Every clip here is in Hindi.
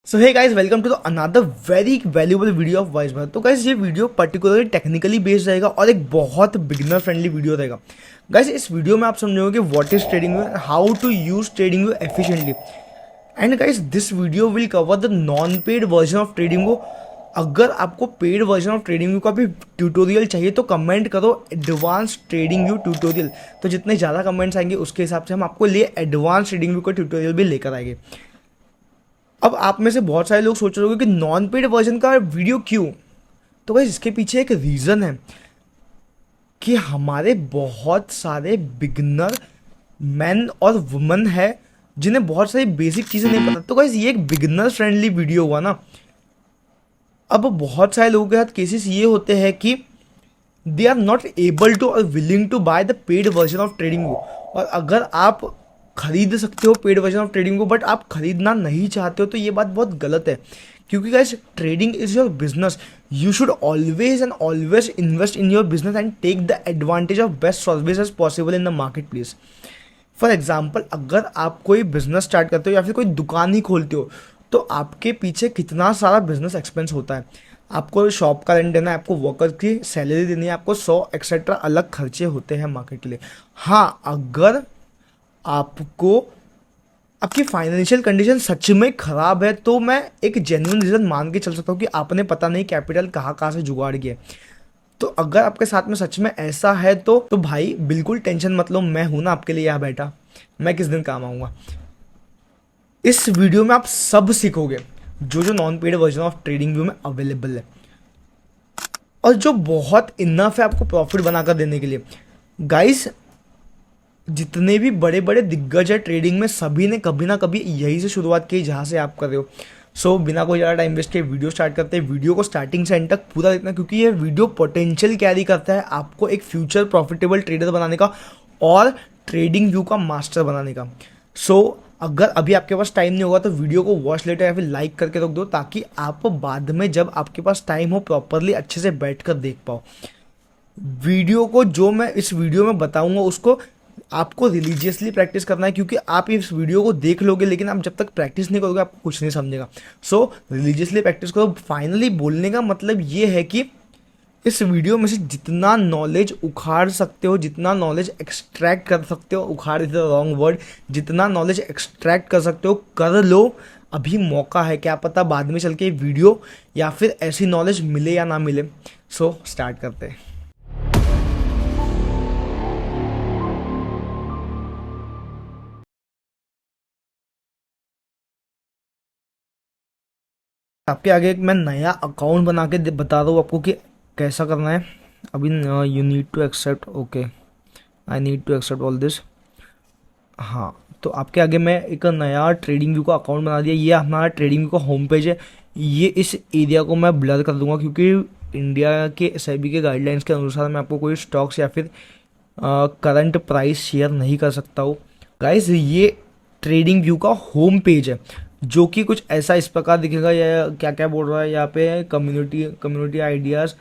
So hey guys, welcome to the another very valuable video of wise math. तो गाइस ये वीडियो पर्टिकुलरली टेक्निकली बेस्ड रहेगा और एक बहुत बिगिनर फ्रेंडली वीडियो रहेगा। गाइस इस वीडियो में आप समझोगे कि what is trading view, how to use trading view efficiently. And guys this video will cover the non paid version of trading view. अगर आपको paid version of trading view का भी ट्यूटोरियल चाहिए तो कमेंट करो एडवांस ट्रेडिंग व्यू ट्यूटोरियल। तो जितने ज़्यादा कमेंट्स आएंगे उसके हिसाब से हम आपको लिए एडवांस ट्रेडिंग व्यू का ट्यूटोरियल भी लेकर आएंगे। अब आप में से बहुत सारे लोग सोच रहे होंगे कि नॉन पेड वर्जन का वीडियो क्यों। तो भाई इसके पीछे एक रीज़न है कि हमारे बहुत सारे बिगनर मैन और वुमेन है जिन्हें बहुत सारी बेसिक चीज़ें नहीं पता। तो गाइस ये एक बिगनर फ्रेंडली वीडियो हुआ ना। अब बहुत सारे लोगों के साथ केसेस ये होते हैं कि they are not able to और willing to buy the paid version of trading view. और अगर आप खरीद सकते हो पेड वर्जन ऑफ ट्रेडिंग को बट आप खरीदना नहीं चाहते हो तो ये बात बहुत गलत है, क्योंकि guys trading is your business. You should always and always invest in your business and take the advantage of best services possible in the market place. For example, अगर आप कोई बिजनेस स्टार्ट करते हो या फिर कोई दुकान ही खोलते हो तो आपके पीछे कितना सारा बिजनेस एक्सपेंस होता है। आपको शॉप का रेंट देना है, आपको वर्कर की सैलरी देनी है, आपको 100 एक्सेट्रा अलग खर्चे होते हैं मार्केट के लिए। हाँ, अगर आपको आपकी फाइनेंशियल कंडीशन सच में खराब है तो मैं एक जेन्युइन रीज़न मान के चल सकता हूँ कि आपने पता नहीं कैपिटल कहाँ कहाँ से जुगाड़ किया। तो अगर आपके साथ में सच में ऐसा है तो भाई बिल्कुल टेंशन मत लो, मैं हूं ना आपके लिए यहाँ बैठा। मैं किस दिन काम आऊँगा। इस वीडियो में आप सब सीखोगे जो जो non paid version of trading view में अवेलेबल है और जो बहुत इनफ है आपको प्रॉफिट बनाकर देने के लिए। गाइस जितने भी बड़े बड़े दिग्गज है ट्रेडिंग में सभी ने कभी ना कभी यही से शुरुआत की जहाँ से आप कर रहे हो। सो बिना कोई ज़्यादा टाइम वेस्ट किए वीडियो स्टार्ट करते हैं। वीडियो को स्टार्टिंग से एंड तक पूरा देखना, क्योंकि ये वीडियो पोटेंशियल कैरी करता है आपको एक फ्यूचर प्रॉफिटेबल ट्रेडर बनाने का और ट्रेडिंग व्यू का मास्टर बनाने का। सो अगर अभी आपके पास टाइम नहीं होगा तो वीडियो को वॉच लेटर या फिर लाइक करके रख दो, ताकि आप बाद में जब आपके पास टाइम हो प्रॉपरली अच्छे से बैठ कर देख पाओ वीडियो को। जो मैं इस वीडियो में बताऊंगा उसको आपको रिलीजियसली प्रैक्टिस करना है, क्योंकि आप इस वीडियो को देख लोगे लेकिन आप जब तक प्रैक्टिस नहीं करोगे आपको कुछ नहीं समझेगा। सो रिलीजियसली प्रैक्टिस करो। फाइनली बोलने का मतलब ये है कि इस वीडियो में से जितना नॉलेज उखाड़ सकते हो, जितना नॉलेज एक्सट्रैक्ट कर सकते हो, उखाड़ इज द रॉन्ग वर्ड, जितना नॉलेज एक्सट्रैक्ट कर सकते हो कर लो। अभी मौका है, क्या पता बाद में चल के वीडियो या फिर ऐसी नॉलेज मिले या ना मिले। सो स्टार्ट करते हैं। आपके आगे एक मैं नया अकाउंट बना के बता रहा हूँ आपको कि कैसा करना है। अभी you need to accept, okay I need to accept all this. हाँ, तो आपके आगे मैं एक नया ट्रेडिंग व्यू का अकाउंट बना दिया। ये हमारा ट्रेडिंग व्यू का होम पेज है। ये इस एरिया को मैं ब्लर कर दूंगा क्योंकि इंडिया के एसआईबी के गाइडलाइंस के अनुसार मैं आपको कोई स्टॉक्स या फिर करंट प्राइस शेयर नहीं कर सकता हूँ। गाइस ये ट्रेडिंग व्यू का होम पेज है जो कि कुछ ऐसा इस प्रकार दिखेगा। या क्या क्या बोल रहा है यहाँ पे, community ideas,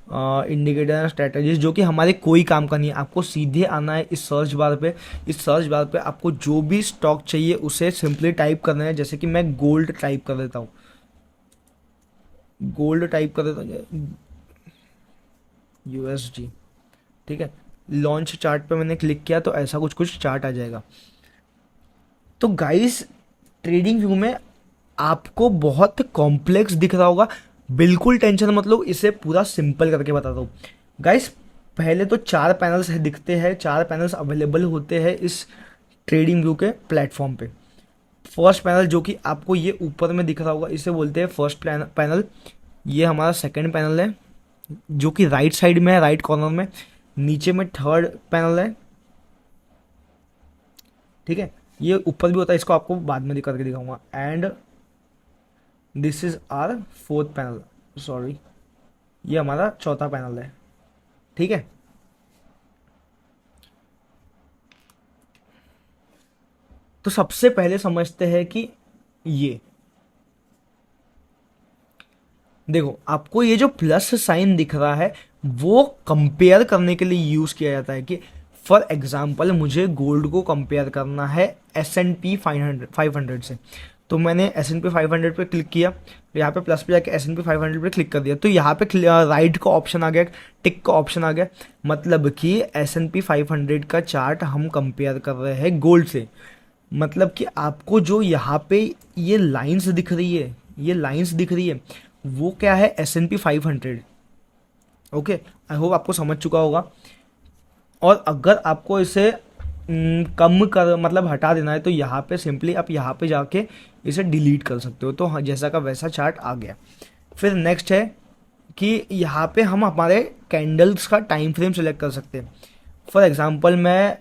indicator and strategies, जो कि हमारे कोई काम का नहीं है। आपको सीधे आना है इस सर्च बार पे। इस सर्च बार पे आपको जो भी स्टॉक चाहिए उसे सिंपली टाइप करना है। जैसे कि मैं गोल्ड टाइप कर देता हूँ, गोल्ड टाइप कर देता हूँ, यूएसडी, ठीक है। लॉन्च चार्ट पे मैंने क्लिक किया तो ऐसा कुछ चार्ट आ जाएगा। तो गाइस ट्रेडिंग व्यू में आपको बहुत कॉम्प्लेक्स दिख रहा होगा, बिल्कुल टेंशन मत लो, इसे पूरा सिंपल करके बताता हूँ। गाइस पहले तो 4 पैनल्स दिखते हैं, 4 पैनल्स अवेलेबल होते हैं इस ट्रेडिंग व्यू के प्लेटफॉर्म पे। फर्स्ट पैनल जो कि आपको ये ऊपर में दिख रहा होगा इसे बोलते हैं फर्स्ट पैनल। ये हमारा सेकेंड पैनल है जो कि राइट साइड में है, राइट कॉर्नर में। नीचे में थर्ड पैनल है, ठीक है। ये ऊपर भी होता है, इसको आपको बाद में करके दिखाऊंगा। And this is our fourth panel, sorry ये हमारा चौथा पैनल है, ठीक है। तो सबसे पहले समझते हैं कि ये देखो, आपको ये जो प्लस साइन दिख रहा है वो कंपेयर करने के लिए यूज किया जाता है कि फॉर एग्जाम्पल मुझे गोल्ड को कंपेयर करना है S&P 500 से। तो मैंने S&P 500 पे क्लिक किया, तो यहाँ पे प्लस पे जाके S&P 500 पे क्लिक कर दिया, तो यहाँ पे राइट का ऑप्शन आ गया, टिक का ऑप्शन आ गया, मतलब कि S&P 500 का चार्ट हम कंपेयर कर रहे हैं गोल्ड से। मतलब कि आपको जो यहाँ पे ये लाइंस दिख रही है, ये लाइंस दिख रही है, वो क्या है, S&P 500। ओके, आई होप आपको समझ चुका होगा। और अगर आपको इसे कम कर मतलब हटा देना है, तो यहाँ पे सिंपली आप यहाँ पे जाके इसे डिलीट कर सकते हो। तो हाँ, जैसा का वैसा चार्ट आ गया। फिर नेक्स्ट है कि यहाँ पे हम हमारे कैंडल्स का टाइम फ्रेम सेलेक्ट कर सकते हैं। फॉर एग्जांपल मैं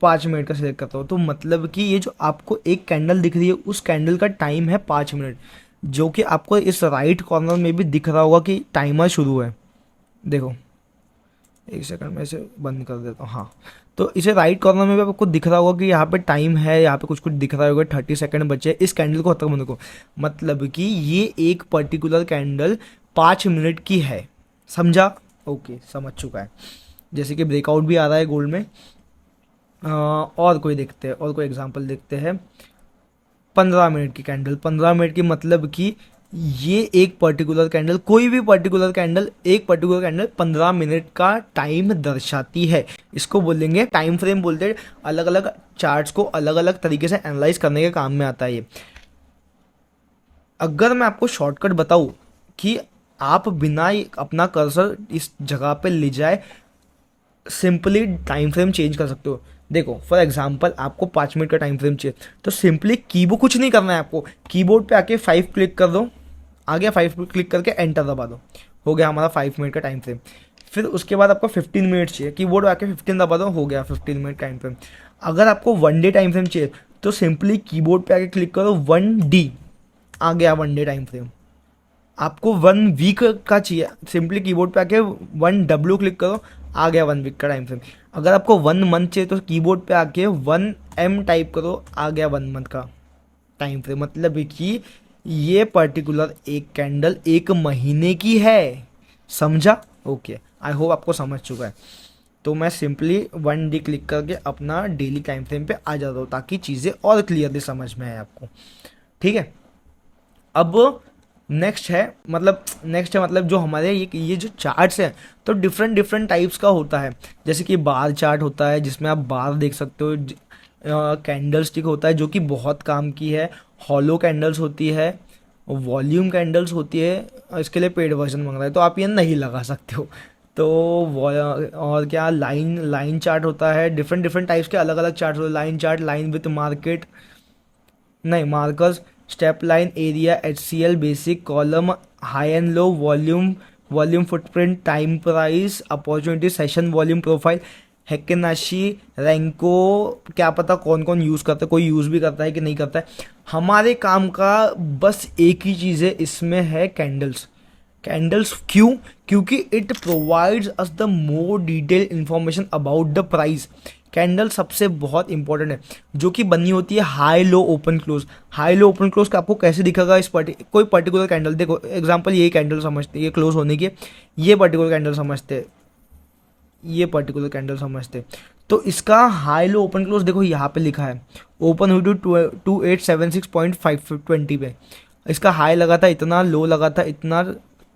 5 मिनट का सिलेक्ट करता हूँ, तो मतलब कि ये जो आपको एक कैंडल दिख रही है, उस कैंडल का टाइम है 5 मिनट, जो कि आपको इस राइट कॉर्नर में भी दिख रहा होगा कि टाइमर शुरू है। देखो, एक सेकंड में इसे बंद कर देता हूँ। हाँ, तो इसे राइट कॉर्नर में भी आपको दिख रहा होगा कि यहाँ पे टाइम है, यहाँ पे कुछ कुछ दिख रहा होगा, 30 सेकंड बचे इस कैंडल को खत्म होने को। मतलब कि ये एक पर्टिकुलर कैंडल 5 मिनट की है। समझा? ओके, समझ चुका है। जैसे कि ब्रेकआउट भी आ रहा है गोल्ड में। और कोई देखते हैं, और कोई एग्जांपल देखते हैं। 15 मिनट की कैंडल, 15 मिनट की, मतलब कि ये एक पर्टिकुलर कैंडल, कोई भी पर्टिकुलर कैंडल, एक पर्टिकुलर कैंडल 15 मिनट का टाइम दर्शाती है। इसको बोलेंगे टाइम फ्रेम बोलते हैं। अलग अलग चार्ट्स को अलग अलग तरीके से एनालाइज करने के काम में आता है ये। अगर मैं आपको शॉर्टकट बताऊं कि आप बिना अपना कर्सर इस जगह पे ले जाए सिंपली टाइम फ्रेम चेंज कर सकते हो। देखो, फॉर एग्जांपल आपको 5 मिनट का टाइम फ्रेम चाहिए, तो सिंपली कीबोर्ड, कुछ नहीं करना है आपको, कीबोर्ड पे आके 5 क्लिक कर दो, आ गया 5 क्लिक करके एंटर दबा दो, हो गया हमारा 5 मिनट का टाइम फ्रेम। फिर उसके बाद आपको 15 मिनट चाहिए, कीबोर्ड पे आके 15 दबा दो, हो गया 15 मिनट टाइम फ्रेम। अगर आपको 1 डे टाइम फ्रेम चाहिए, तो सिंपली कीबोर्ड पे आके क्लिक करो 1D, आ गया 1 डे टाइम फ्रेम। आपको 1 वीक का चाहिए, सिंपली कीबोर्ड पे आके 1W क्लिक करो, आ गया 1 वीक का टाइम फ्रेम। अगर आपको 1 मंथ चाहिए, तो कीबोर्ड पे आके 1M टाइप करो, आ गया 1 मंथ का टाइम फ्रेम। मतलब कि ये पर्टिकुलर एक कैंडल 1 महीने की है। समझा? ओके, आई होप आपको समझ चुका है। तो मैं सिंपली 1D क्लिक करके अपना डेली टाइम फ्रेम पे आ जाता हूँ, ताकि चीज़ें और क्लियरली समझ में आए आपको। ठीक है, अब नेक्स्ट है मतलब जो हमारे ये जो चार्ट्स हैं, तो डिफरेंट डिफरेंट टाइप्स का होता है। जैसे कि बार चार्ट होता है, जिसमें आप बार देख सकते हो। कैंडल स्टिक होता है, जो कि बहुत काम की है। हॉलो कैंडल्स होती है, वॉल्यूम कैंडल्स होती है। इसके लिए पेड वर्जन मांग रहा है, तो आप ये नहीं लगा सकते हो। तो और क्या, लाइन लाइन चार्ट होता है। डिफरेंट डिफरेंट टाइप्स के अलग अलग चार्ट होते हैं। Line chart, line with market, नहीं markers, step line, area, HCL, basic, column, high and low, volume, volume footprint, time price, opportunity, session volume profile, heikin ashi, renko. क्या पता कौन कौन यूज़ करता है, कोई यूज़ भी करता है कि नहीं करता है। हमारे काम का बस एक ही चीज़ है इसमें, है कैंडल्स। कैंडल्स क्यों? क्योंकि it provides us the more detail information about the price. Candle सबसे बहुत इंपॉर्टेंट है, जो कि बनी होती है high low open close. High low open close का आपको कैसे दिखेगा, कोई पर्टिकुलर कैंडल, देखो एग्जांपल ये कैंडल समझते, ये क्लोज होने की, ये पर्टिकुलर कैंडल समझते, ये पर्टिकुलर कैंडल समझते। तो इसका हाई लो ओपन क्लोज देखो यहाँ पे लिखा है, ओपन हुई टू 2876.520 पे। इसका हाई लगा था इतना, लो लगा था इतना,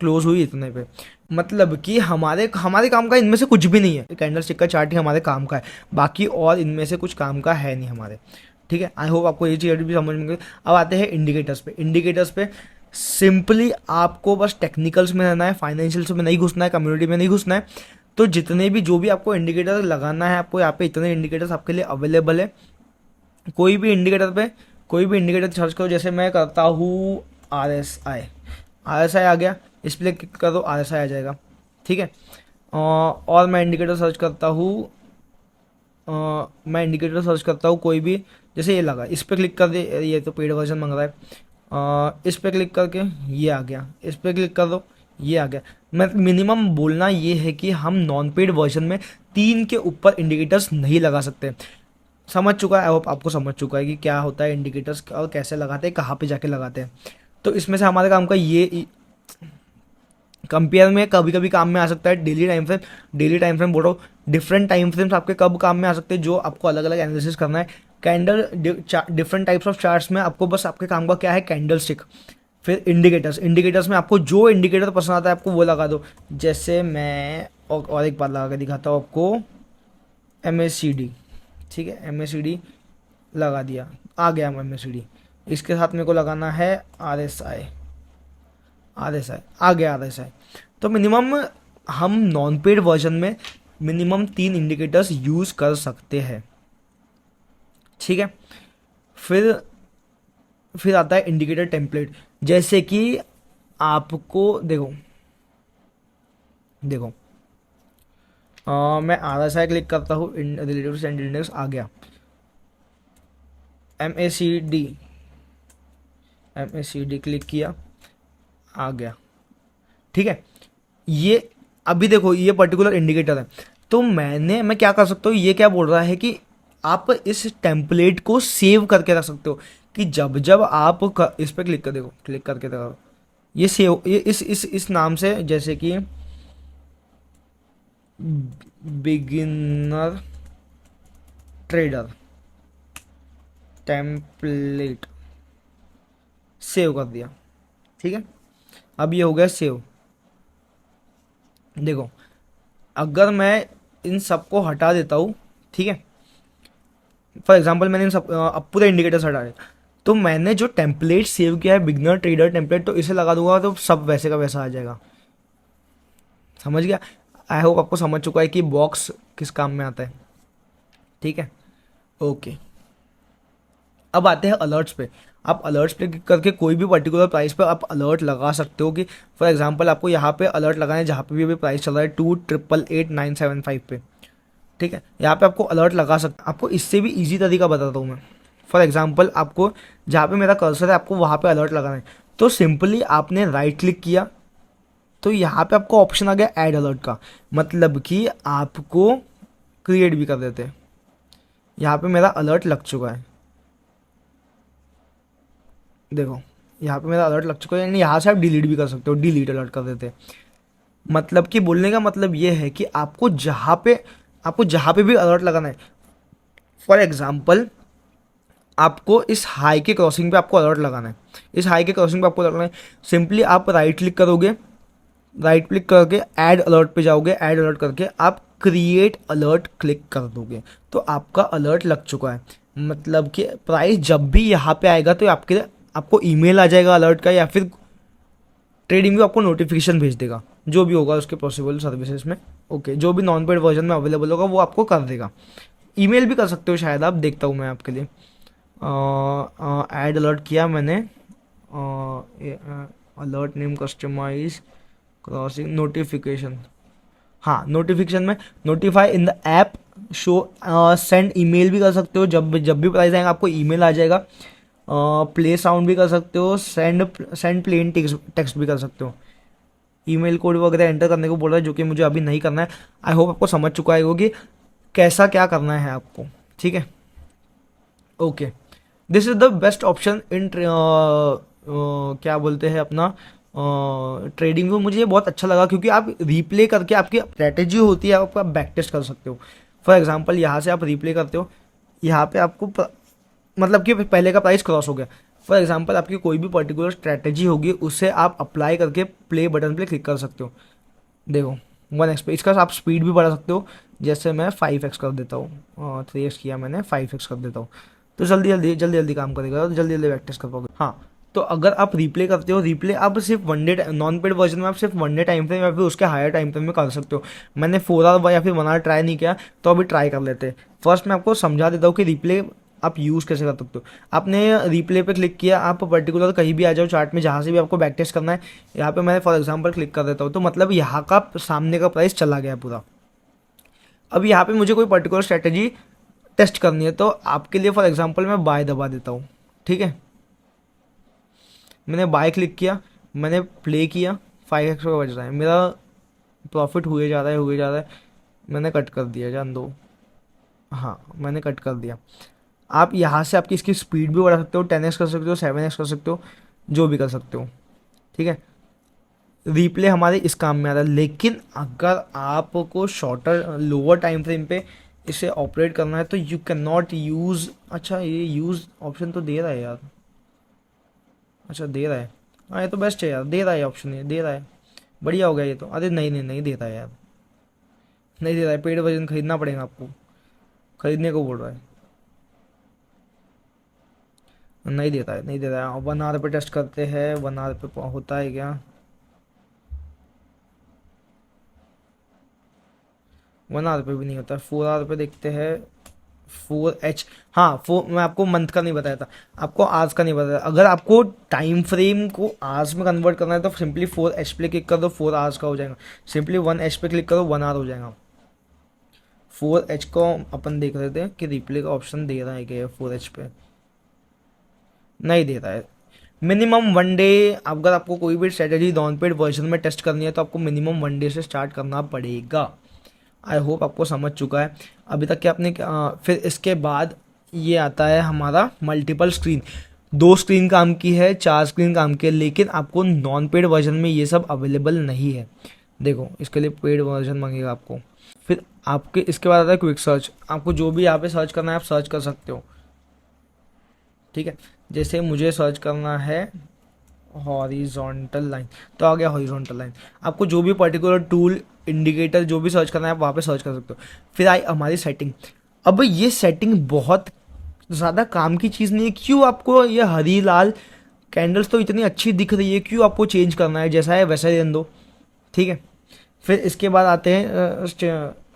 क्लोज हुई इतने पे। मतलब कि हमारे हमारे काम का इनमें से कुछ भी नहीं है। कैंडल स्टिक का चार्ट ही हमारे काम का है, बाकी और इनमें से कुछ काम का है नहीं हमारे। ठीक है, आई होप आपको ये चीज़ भी समझ में गई। अब आते हैं इंडिकेटर्स पे। इंडिकेटर्स पे सिंपली आपको बस टेक्निकल्स में रहना है, फाइनेंशियल्स में नहीं घुसना है, कम्युनिटी में नहीं घुसना है। तो जितने भी जो भी आपको इंडिकेटर लगाना है, आपको यहाँ पे इतने इंडिकेटर्स आपके लिए अवेलेबल है। कोई भी इंडिकेटर सर्च करो। जैसे मैं करता हूँ RSI आ गया, इस पर क्लिक करो, RSI आ जाएगा। ठीक है, और मैं इंडिकेटर सर्च करता हूँ, कोई भी, जैसे ये लगा, इस पर क्लिक कर दे, ये तो पेड वर्जन मांग रहा है। इस पर क्लिक करके ये आ गया, इस पर क्लिक कर दो, ये आ गया। मैं मिनिमम बोलना ये है कि हम नॉन पेड वर्जन में 3 के ऊपर इंडिकेटर्स नहीं लगा सकते। समझ चुका है, आपको समझ चुका है कि क्या होता है इंडिकेटर्स और कैसे लगाते हैं, कहाँ पे जाके लगाते हैं। तो इसमें से हमारे काम का ये कंपेयर में कभी कभी काम में आ सकता है डेली टाइम फ्रेम बोल रहा हूँ। डिफरेंट टाइम फ्रेम्स आपके कब काम में आ सकते हैं, जो आपको अलग अलग एनालिसिस करना है। Candle different types of charts में आपको बस आपके काम का क्या है, कैंडल स्टिक। फिर इंडिकेटर्स, इंडिकेटर्स में आपको जो इंडिकेटर पसंद आता है आपको वो लगा दो। जैसे मैं और एक बार लगा के दिखाता हूँ आपको, MACD, ठीक है, MACD लगा दिया, आ गया MACD। इसके साथ मेरे को लगाना है RSI, RSI आ गया RSI। तो मिनिमम हम नॉन पेड वर्जन में मिनिमम 3 इंडिकेटर्स यूज़ कर सकते हैं, ठीक है। फिर आता है इंडिकेटर टेम्पलेट। जैसे कि आपको देखो देखो मैं RSI क्लिक करता हूँ, रिलेटिव स्टैंडर्ड इंडेक्स आ गया, MACD क्लिक किया, आ गया, ठीक है। ये अभी देखो ये पर्टिकुलर इंडिकेटर है, तो मैं क्या कर सकता हूँ, ये क्या बोल रहा है कि आप इस टेम्पलेट को सेव करके रख सकते हो कि जब जब आप इस पर क्लिक कर, देखो क्लिक करके देखो, ये सेव, ये इस नाम से, जैसे कि बिगिनर ट्रेडर टेम्पलेट, सेव कर दिया, ठीक है। अब ये हो गया सेव। देखो अगर मैं इन सबको हटा देता हूँ, ठीक है, फॉर एग्जांपल मैंने इन सब अब पूरे इंडिकेटर्स हटा दिए, तो मैंने जो टेम्पलेट सेव किया है बिगनर ट्रेडर टेम्पलेट, तो इसे लगा दूंगा तो सब वैसे का वैसा आ जाएगा। समझ गया? आई होप आपको समझ चुका है कि बॉक्स किस काम में आता है, ठीक है। ओके, अब आते हैं अलर्ट्स पे। आप अलर्ट्स पे क्लिक करके कोई भी पर्टिकुलर प्राइस पे आप अलर्ट लगा सकते हो कि फॉर एग्जांपल आपको यहाँ पे अलर्ट लगाना है जहाँ पे भी अभी प्राइस चल रहा है 2,888,975 पे, ठीक है। यहाँ पे आपको अलर्ट लगा सकते, आपको इससे भी इजी तरीका बताता हूँ मैं। फॉर एग्जांपल आपको जहाँ पे मेरा कर्सर है आपको वहाँ पे अलर्ट लगाना है, तो सिंपली आपने राइट क्लिक किया, तो यहाँ पे आपको ऑप्शन आ गया ऐड अलर्ट का, मतलब कि आपको क्रिएट भी कर देते हैं। यहाँ पे मेरा अलर्ट लग चुका है, देखो यहाँ पे मेरा अलर्ट लग चुका है, यानी यहाँ से आप डिलीट भी कर सकते हो, डिलीट अलर्ट कर देते हैं। मतलब कि बोलने का मतलब ये है कि आपको जहाँ पे भी अलर्ट लगाना है, फॉर एग्जांपल आपको इस हाई के क्रॉसिंग पे आपको अलर्ट लगाना है, इस हाई के क्रॉसिंग पे आपको अलर्ट लगाना है, सिंपली आप राइट क्लिक करोगे, राइट क्लिक करके ऐड अलर्ट पे जाओगे, ऐड अलर्ट करके आप क्रिएट अलर्ट क्लिक कर दोगे, तो आपका अलर्ट लग चुका है। मतलब कि प्राइस जब भी यहाँ पे आएगा तो आपको ईमेल आ जाएगा अलर्ट का, या फिर ट्रेडिंग भी आपको नोटिफिकेशन भेज देगा, जो भी होगा उसके पॉसिबल सर्विसेज में। ओके, जो भी नॉन पेड वर्जन में अवेलेबल होगा वो आपको कर देगा। ईमेल भी कर सकते हो शायद आप, देखता हूँ मैं आपके लिए। ऐड अलर्ट किया मैंने, alert name customize crossing notification, हाँ नोटिफिकेशन में notify in the app show, send email भी कर सकते हो, जब भी प्राइस आएगा आपको ईमेल आ जाएगा। प्ले साउंड भी कर सकते हो, सेंड प्लेन टेक्स्ट भी कर सकते हो। ईमेल कोड वगैरह एंटर करने को बोल रहा है, जो कि मुझे अभी नहीं करना है। आई होप आपको समझ चुका है कि कैसा क्या करना है आपको, ठीक है। Okay, this is the best option in क्या बोलते हैं अपना ट्रेडिंग में। मुझे ये बहुत अच्छा लगा क्योंकि आप रिप्ले करके आपकी स्ट्रेटेजी होती है, आप बैक टेस्ट कर सकते हो। फॉर एग्जांपल यहाँ से आप रिप्ले करते हो, यहाँ पे आपको मतलब कि पहले का प्राइस क्रॉस हो गया, फॉर एग्जांपल आपकी कोई भी पर्टिकुलर स्ट्रेटेजी होगी उसे आप अप्लाई करके प्ले बटन पे क्लिक कर सकते हो। देखो 1x पे इसका आप स्पीड भी बढ़ा सकते हो, जैसे मैं 5x कर देता हूँ, 3x किया मैंने, 5x कर देता हूँ, तो जल्दी काम करेगा, तो जल्दी बैक टेस्ट कर पाओगे। हाँ, तो अगर आप रिप्ले करते हो, रिप्ले आप सिर्फ 1 डे, नॉन पेड वर्जन में आप सिर्फ 1 डे टाइम फ्रेम या फिर उसके हायर टाइम फ्रेम में कर सकते हो। मैंने 4 आवर या फिर 1 आवर ट्राई नहीं किया, तो अभी ट्राई कर लेते हैं। फर्स्ट मैं आपको समझा देता हूँ कि रिप्ले आप यूज़ कैसे कर सकते हो। आपने रिप्ले पे क्लिक किया, आप पर्टिकुलर कहीं भी आ जाओ चार्ट में, जहाँ से भी आपको बैक टेस्ट करना है। यहाँ पे मैंने फॉर एग्जांपल क्लिक कर देता हूँ, तो मतलब यहाँ का सामने का प्राइस चला गया पूरा। अब यहाँ पे मुझे कोई पर्टिकुलर स्ट्रेटेजी टेस्ट करनी है, तो आपके लिए फॉर एग्जांपल मैं बाय दबा देता हूँ, ठीक है। मैंने बाय क्लिक किया, मैंने प्ले किया, 5x का बच रहा है, मेरा प्रॉफिट हुए जा रहा है, मैंने कट कर दिया, जान दो, हाँ मैंने कट कर दिया। आप यहाँ से आपकी इसकी स्पीड भी बढ़ा सकते हो, 10x कर सकते हो, 7x कर सकते हो, जो भी कर सकते हो, ठीक है। रिप्ले हमारे इस काम में आ रहा है, लेकिन अगर आपको शॉर्टर लोअर टाइम फ्रेम पे इसे ऑपरेट करना है तो यू कैन नॉट यूज़, अच्छा ये यूज़ ऑप्शन तो दे रहा है यार, अच्छा दे रहा है, हाँ ये तो बेस्ट है यार, दे रहा है ऑप्शन, ये दे रहा है, बढ़िया हो गया ये तो। अरे नहीं नहीं नहीं देता है यार, नहीं दे रहा है, पेड वर्जन खरीदना पड़ेगा आपको, खरीदने को बोल रहा है, नहीं देता है, नहीं देता है। 1 आवर पे टेस्ट करते हैं, 1 आवर पे होता है क्या, 1 आवर पे भी नहीं होता, 4 आवर पे देखते हैं। 4H, हाँ फोर, मैं आपको मंथ का नहीं बताया था, आपको आवर्स का नहीं बताया। अगर आपको टाइम फ्रेम को आवर्स में कन्वर्ट करना है तो सिंपली 4H पे क्लिक कर दो, 4 आवर्स का हो जाएगा। सिंपली 1H पे क्लिक करो, 1 आवर हो जाएगा। 4H को अपन देख रहे थे कि रिप्ले का ऑप्शन दे रहा है क्या 4H पे, नहीं देता है। मिनिमम 1 डे, अगर आपको कोई भी स्ट्रेटेजी डॉन पेड वर्जन में टेस्ट करनी है तो आपको मिनिमम 1 डे से स्टार्ट करना पड़ेगा। आई होप आपको समझ चुका है अभी तक कि आपने फिर इसके बाद ये आता है हमारा मल्टीपल स्क्रीन। 2 स्क्रीन काम की है, 4 स्क्रीन काम की है, लेकिन आपको नॉन पेड वर्जन में ये सब अवेलेबल नहीं है। देखो इसके लिए पेड वर्जन मांगेगा आपको। फिर आपके इसके बाद आता है क्विक सर्च, आपको जो भी यहाँ पे सर्च करना है आप सर्च कर सकते हो, ठीक है। जैसे मुझे सर्च करना है हॉरिजॉन्टल लाइन, तो आ गया हॉरिजॉन्टल लाइन। आपको जो भी पर्टिकुलर टूल इंडिकेटर जो भी सर्च करना है आप वहाँ पे सर्च कर सकते हो। फिर आई हमारी सेटिंग। अब ये सेटिंग बहुत ज़्यादा काम की चीज़ नहीं है, क्यों आपको ये हरी लाल कैंडल्स तो इतनी अच्छी दिख रही है, क्यों आपको चेंज करना है, जैसा है वैसा ही रहने दो, ठीक है। फिर इसके बाद आते हैं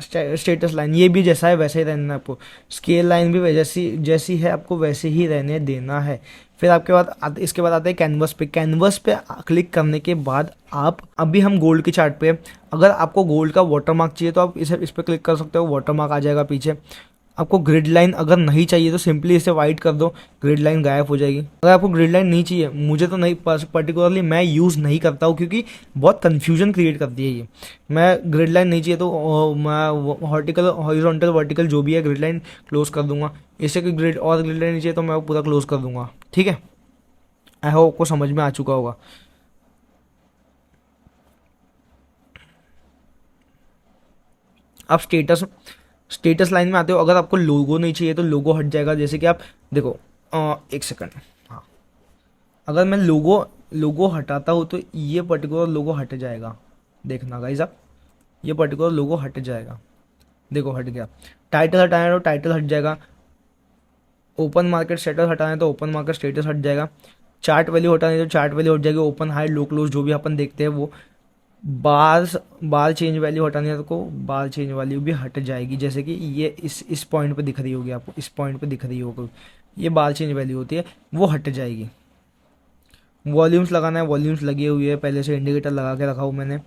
स्टेटस लाइन, ये भी जैसा है वैसे ही रहना है आपको। स्केल लाइन भी जैसी जैसी है आपको वैसे ही रहने देना है। फिर आपके बाद इसके बाद आते हैं कैनवस पे। कैनवस पे क्लिक करने के बाद आप, अभी हम गोल्ड के चार्ट पे, अगर आपको गोल्ड का वाटरमार्क चाहिए तो आप इस पर क्लिक कर सकते हो, वाटरमार्क आ जाएगा पीछे। आपको ग्रिड लाइन अगर नहीं चाहिए तो सिंपली इसे वाइट कर दो, ग्रिड लाइन गायब हो जाएगी। अगर आपको ग्रिड लाइन नहीं चाहिए, मुझे तो नहीं पर्टिकुलरली मैं यूज़ नहीं करता हूँ क्योंकि बहुत कन्फ्यूजन क्रिएट करती है ये। मैं ग्रिड लाइन नहीं चाहिए तो मैं हॉर्टिकल हॉरिजॉन्टल वर्टिकल जो भी है ग्रिड लाइन क्लोज कर दूंगा। इससे कोई ग्रिड लाइन नहीं चाहिए तो मैं वो पूरा क्लोज कर दूंगा, ठीक है। आई होप आपको समझ में आ चुका होगा। आप स्टेटस लाइन में आते हो, अगर आपको लोगो नहीं चाहिए तो लोगो हट जाएगा। जैसे कि आप देखो, एक सेकंड, हाँ, अगर मैं लोगो लोगो हटाता हूँ तो ये पर्टिकुलर लोगो हट जाएगा, देखना गाइस आप, ये पर्टिकुलर लोगो हट जाएगा, देखो हट गया। टाइटल हटाना है तो टाइटल हट जाएगा, ओपन मार्केट स्टेटस हटाना है तो ओपन मार्केट स्टेटस हट जाएगा, चार्ट वैल्यू हटाना है तो चार्ट वैल्यू हट जाएगी, ओपन हाई लो क्लोज जो भी अपन देखते हैं वो। बार बार चेंज वैल्यू हटानी है तो बार चेंज वैल्यू भी हट जाएगी। जैसे कि ये इस पॉइंट पे दिख रही होगी आपको, इस पॉइंट पे दिख रही होगी, ये बार चेंज वैल्यू होती है, वो हट जाएगी। वॉल्यूम्स लगाना है, वॉल्यूम्स लगी हुई है, पहले से इंडिकेटर लगा के रखा हूँ मैंने।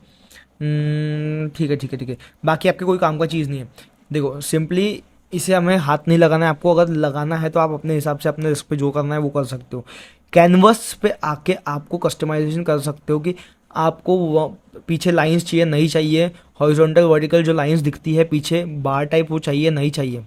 ठीक है ठीक है ठीक है, बाकी आपके कोई काम का चीज़ नहीं है। देखो सिंपली इसे हमें हाथ नहीं लगाना है, आपको अगर लगाना है तो आप अपने हिसाब से अपने रिस्क पे जो करना है वो कर सकते हो। कैनवस पे आके आपको कस्टमाइजेशन कर सकते हो कि आपको पीछे लाइंस चाहिए नहीं चाहिए, हॉरिजॉन्टल वर्टिकल जो लाइंस दिखती है पीछे बार टाइप वो चाहिए नहीं चाहिए,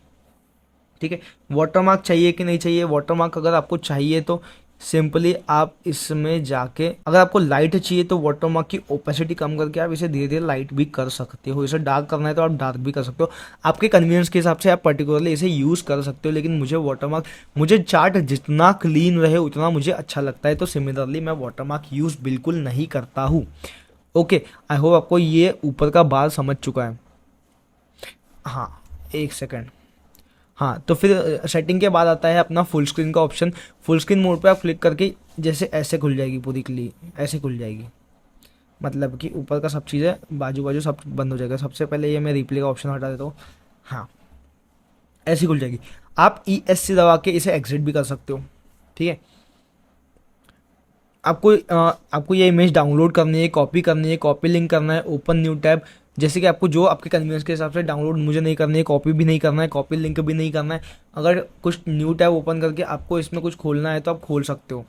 ठीक है। वाटरमार्क चाहिए कि नहीं चाहिए, वाटरमार्क अगर आपको चाहिए तो सिंपली आप इसमें जाके, अगर आपको लाइट चाहिए तो वाटरमार्क की ओपेसिटी कम करके आप इसे धीरे धीरे लाइट भी कर सकते हो। इसे डार्क करना है तो आप डार्क भी कर सकते हो, आपके कन्वीनियंस के हिसाब से आप पर्टिकुलरली इसे यूज़ कर सकते हो। लेकिन मुझे वाटरमार्क, मुझे चार्ट जितना क्लीन रहे उतना मुझे अच्छा लगता है, तो सिमिलरली मैं वाटरमार्क यूज़ बिल्कुल नहीं करता हूँ। ओके, आई होप आपको ये ऊपर का बार समझ चुका है। हाँ, एक सेकेंड, हाँ, तो फिर सेटिंग के बाद आता है अपना फुल स्क्रीन का ऑप्शन। फुल स्क्रीन मोड पे आप क्लिक करके जैसे ऐसे खुल जाएगी पूरी क्ली, ऐसे खुल जाएगी, मतलब कि ऊपर का सब चीज़ें बाजू बाजू सब बंद हो जाएगा। सबसे पहले ये मैं रिप्ले का ऑप्शन हटा देता हूँ, हाँ ऐसी खुल जाएगी। आप ESC दबा के इसे एग्जिट भी कर सकते हो, ठीक है। आपको ये इमेज डाउनलोड करनी है, कॉपी करनी है, कॉपी लिंक करना है, ओपन न्यू टैब, जैसे कि आपको जो आपके कन्वीनियंस के हिसाब से, डाउनलोड मुझे नहीं करनी है, कॉपी भी नहीं करना है, कॉपी लिंक भी नहीं करना है। अगर कुछ न्यू टैब ओपन करके आपको इसमें कुछ खोलना है तो आप खोल सकते हो,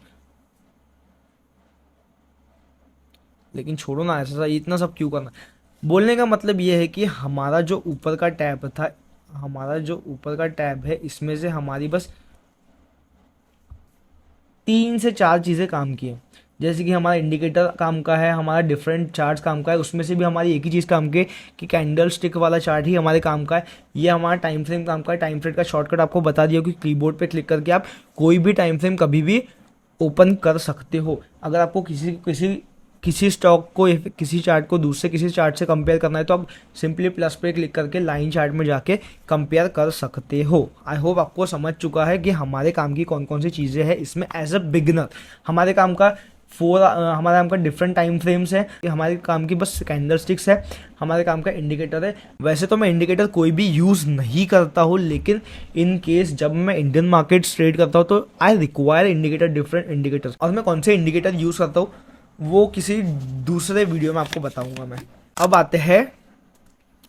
लेकिन छोड़ो ना, ऐसा इतना सब क्यों करना। बोलने का मतलब ये है कि हमारा जो ऊपर का टैब था, हमारा जो ऊपर का टैब है, इसमें से हमारी बस 3 से 4 चीज़ें काम की हैं। जैसे कि हमारा इंडिकेटर काम का है, हमारा डिफरेंट चार्ट्स काम का है, उसमें से भी हमारी एक ही चीज़ काम की है कि कैंडल स्टिक वाला चार्ट ही हमारे काम का है। ये हमारा टाइम फ्रेम काम का है। टाइम फ्रेम का शॉर्टकट आपको बता दिया कि कीबोर्ड पे क्लिक करके आप कोई भी टाइम फ्रेम कभी भी ओपन कर सकते हो। अगर आपको किसी किसी किसी स्टॉक को या फिर किसी चार्ट को दूसरे किसी चार्ट से कंपेयर करना है तो आप सिंपली प्लस पे क्लिक करके लाइन चार्ट में जाके कंपेयर कर सकते हो। आई होप आपको समझ चुका है कि हमारे काम की कौन कौन सी चीज़ें हैं इसमें। एज अ बिगिनर हमारे काम का हमारे काम का डिफरेंट टाइम फ्रेम्स है, हमारे काम की बस कैंडल स्टिक्स है, हमारे काम का इंडिकेटर है। वैसे तो मैं इंडिकेटर कोई भी यूज़ नहीं करता हूँ, लेकिन इन केस जब मैं इंडियन मार्केट ट्रेड करता हूँ तो I require indicator, different indicators. और मैं कौन से इंडिकेटर यूज़ करता हूँ वो किसी दूसरे वीडियो में आपको बताऊंगा मैं। अब आते हैं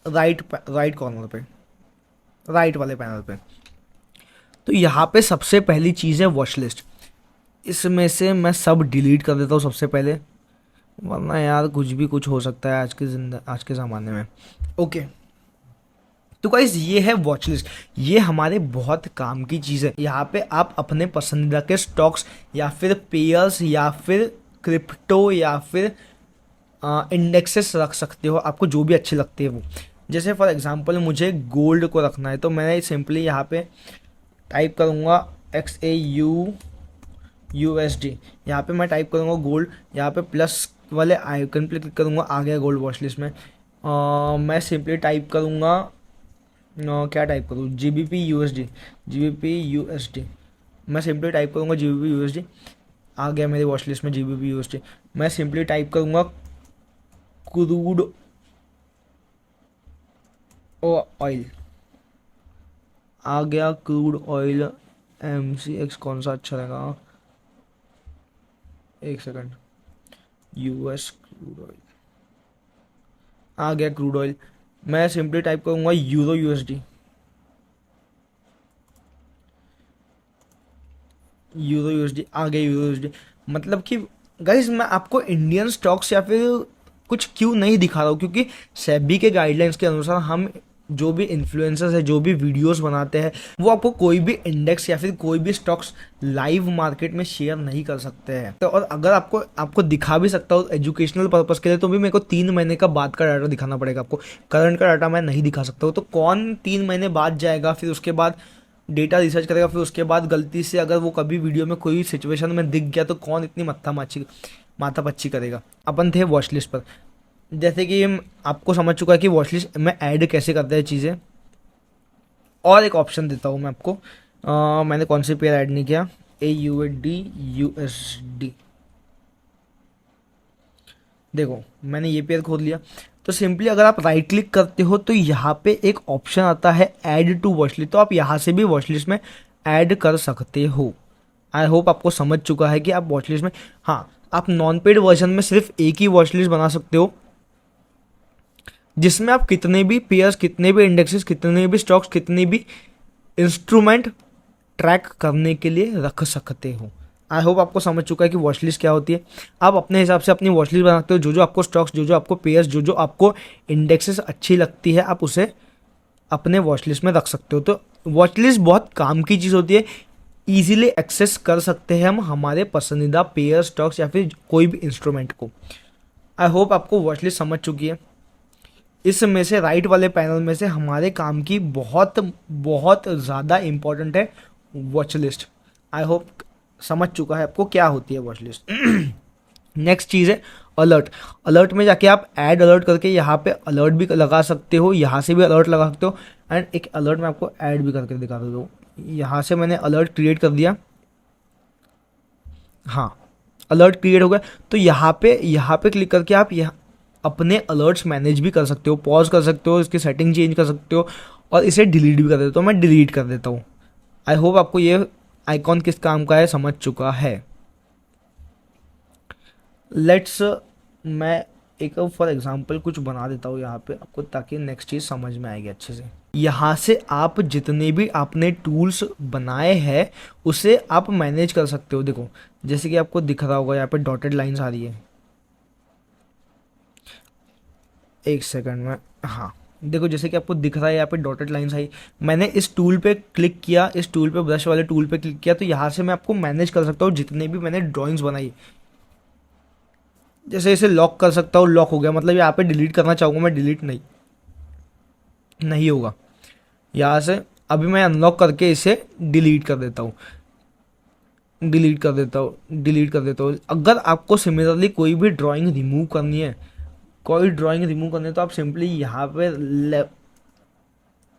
राइट कॉर्नर पे, राइट वाले पैनल पे। तो यहाँ पे सबसे पहली चीज़ है वॉच लिस्ट। इसमें से मैं सब डिलीट कर देता हूँ सबसे पहले, वरना यार कुछ भी कुछ हो सकता है आज के ज़माने में। ओके, तो गाइस ये है वॉच लिस्ट। ये हमारे बहुत काम की चीज़ है। यहाँ पे आप अपने पसंदीदा के स्टॉक्स या फिर पेयर्स या फिर क्रिप्टो या फिर इंडेक्सेस रख सकते हो, आपको जो भी अच्छे लगते हैं वो। जैसे फॉर एग्जांपल मुझे गोल्ड को रखना है तो मैं सिंपली यहाँ पे टाइप करूँगा XAUUSD। यहाँ पे मैं टाइप करूँगा गोल्ड, यहाँ पे प्लस वाले आइकन पे क्लिक करूँगा, आ गया गोल्ड वॉच लिस्ट में। मैं सिंपली टाइप करूँगा क्या टाइप करूँ, GBP USD। मैं सिंपली टाइप करूँगा GBP USD, आ गया मेरी वॉच लिस्ट में GBP USD। मैं सिंपली टाइप करूँगा क्रूड ऑयल, आ गया क्रूड ऑयल MCX। कौन सा अच्छा रहेगा, एक सेकंड, US क्रूड ऑयल, आ गया क्रूड ऑयल। मैं सिंपली टाइप करूँगा यूरो USD, आ गया यूरो USD। मतलब कि गाइस मैं आपको इंडियन स्टॉक्स या फिर कुछ क्यों नहीं दिखा रहा हूँ, क्योंकि सेबी के गाइडलाइंस के अनुसार हम जो भी इन्फ्लुएंसर्स है, जो भी वीडियोस बनाते हैं, वो आपको कोई भी इंडेक्स या फिर कोई भी स्टॉक्स लाइव मार्केट में शेयर नहीं कर सकते हैं। तो और अगर आपको दिखा भी सकता हूँ एजुकेशनल पर्पस के लिए, तो भी मेरे को 3 महीने का बाद का डाटा दिखाना पड़ेगा आपको। करंट का डाटा मैं नहीं दिखा सकता हूँ। तो कौन 3 महीने बाद जाएगा, फिर उसके बाद डेटा रिसर्च करेगा, फिर उसके बाद गलती से अगर वो कभी वीडियो में कोई सिचुएशन में दिख गया तो कौन इतनी माथापच्ची करेगा। अपन थे वॉच लिस्ट पर। जैसे कि आपको समझ चुका है कि वॉच लिस्ट में ऐड कैसे करते हैं चीज़ें। और एक ऑप्शन देता हूँ मैं आपको, मैंने कौन से पेयर ऐड नहीं किया, AUD USD। देखो मैंने ये पेयर खोल लिया। तो सिंपली अगर आप राइट क्लिक करते हो तो यहाँ पे एक ऑप्शन आता है ऐड टू वॉच लिस्ट, तो आप यहाँ से भी वॉच लिस्ट में ऐड कर सकते हो। आई होप आपको समझ चुका है कि आप वॉच लिस्ट में, हाँ, आप नॉन पेड वर्जन में सिर्फ एक ही वॉच लिस्ट बना सकते हो, जिसमें आप कितने भी पेयर्स, कितने भी इंडेक्सेस, कितने भी स्टॉक्स, कितने भी इंस्ट्रूमेंट ट्रैक करने के लिए रख सकते हो। आई होप आपको समझ चुका है कि वॉच लिस्ट क्या होती है। आप अपने हिसाब से अपनी वॉच लिस्ट बनाते हो, जो जो आपको स्टॉक्स, जो जो आपको पेयर्स, जो जो आपको इंडेक्सेस अच्छी लगती है, आप उसे अपने वॉच लिस्ट में रख सकते हो। तो वॉच लिस्ट बहुत काम की चीज़ होती है। ईजिली एक्सेस कर सकते हैं हम हमारे पसंदीदा पेयर, स्टॉक्स या फिर कोई भी इंस्ट्रूमेंट को। आई होप आपको वॉच लिस्ट समझ चुकी है। इसमें से राइट वाले पैनल में से हमारे काम की बहुत बहुत ज़्यादा इम्पोर्टेंट है वॉच लिस्ट। आई होप समझ चुका है आपको क्या होती है वॉच लिस्ट। नेक्स्ट चीज़ है अलर्ट। अलर्ट में जाके आप ऐड अलर्ट करके यहाँ पे अलर्ट भी लगा सकते हो, यहाँ से भी अलर्ट लगा सकते हो। एंड एक अलर्ट में आपको ऐड भी करके दिखा देता हूँ। यहाँ से मैंने अलर्ट क्रिएट कर दिया, हाँ अलर्ट क्रिएट हो गया। तो यहाँ पे क्लिक करके आप यहाँ अपने अलर्ट्स मैनेज भी कर सकते हो, पॉज कर सकते हो, इसकी सेटिंग चेंज कर सकते हो और इसे डिलीट भी कर देते हो। मैं डिलीट कर देता हूँ। आई होप आपको ये आइकॉन किस काम का है समझ चुका है। लेट्स मैं एक फॉर एग्जांपल कुछ बना देता हूँ यहाँ पे आपको, ताकि नेक्स्ट चीज़ समझ में आएगी अच्छे से। यहाँ से आप जितने भी आपने टूल्स बनाए हैं उसे आप मैनेज कर सकते हो। देखो जैसे कि आपको दिख रहा होगा यहाँ पे डॉटेड लाइन्स आ रही है, एक सेकंड में, हाँ देखो जैसे कि आपको दिख रहा है यहाँ पे डॉटेड लाइन्स आई। मैंने इस टूल पे क्लिक किया, इस टूल पे ब्रश वाले टूल पे क्लिक किया, तो यहाँ से मैं आपको मैनेज कर सकता हूँ जितने भी मैंने ड्राइंग्स बनाई। जैसे इसे लॉक कर सकता हूँ, लॉक हो गया, मतलब यहाँ पे डिलीट करना चाहूँगा मैं, डिलीट नहीं होगा यहाँ से। अभी मैं अनलॉक करके इसे डिलीट कर देता हूँ, डिलीट कर देता हूँ। अगर आपको सिमिलरली कोई भी ड्राइंग रिमूव करनी है, तो आप सिंपली यहाँ पे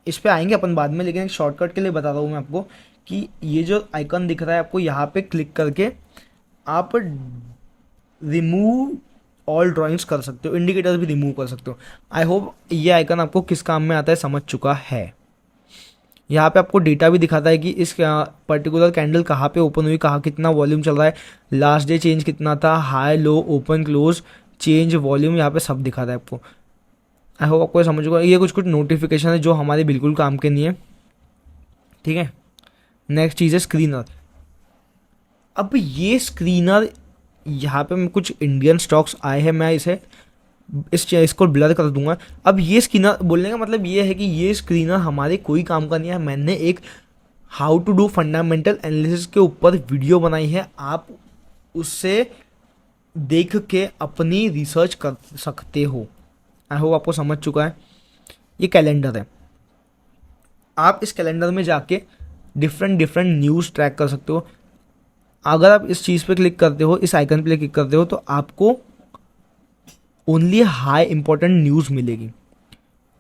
इस पे आएंगे अपन बाद में, लेकिन एक शॉर्टकट के लिए बता रहा हूँ मैं आपको कि ये जो आइकन दिख रहा है आपको, यहाँ पे क्लिक करके आप रिमूव ऑल ड्राइंग्स कर सकते हो, इंडिकेटर भी रिमूव कर सकते हो। आई होप ये आइकन आपको किस काम में आता है समझ चुका है। यहाँ पे आपको डेटा भी दिखाता है कि इस पर्टिकुलर कैंडल कहाँ पे ओपन हुई, कहाँ कितना वॉल्यूम चल रहा है, लास्ट डे चेंज कितना था, high low open close change volume, यहाँ पे सब दिखा रहा है आपको। आई होप आपको समझ चुका है। ये कुछ कुछ नोटिफिकेशन है जो हमारे बिल्कुल काम के नहीं है, ठीक है। नेक्स्ट चीज़ है स्क्रीनर। अब ये स्क्रीनर यहाँ पे मैं कुछ इंडियन स्टॉक्स आए हैं, मैं इसको ब्लर कर दूंगा। अब ये स्क्रीनर बोलने का मतलब ये है कि ये स्क्रीनर हमारे कोई काम का नहीं है। मैंने एक how to do fundamental analysis के ऊपर वीडियो बनाई है, आप उससे देख के अपनी रिसर्च कर सकते हो। आई होप आपको समझ चुका है। ये कैलेंडर है, आप इस कैलेंडर में जाके डिफरेंट न्यूज़ ट्रैक कर सकते हो। अगर आप इस चीज़ पे क्लिक करते हो, इस आइकन पे क्लिक करते हो, तो आपको ओनली हाई इंपॉर्टेंट न्यूज़ मिलेगी,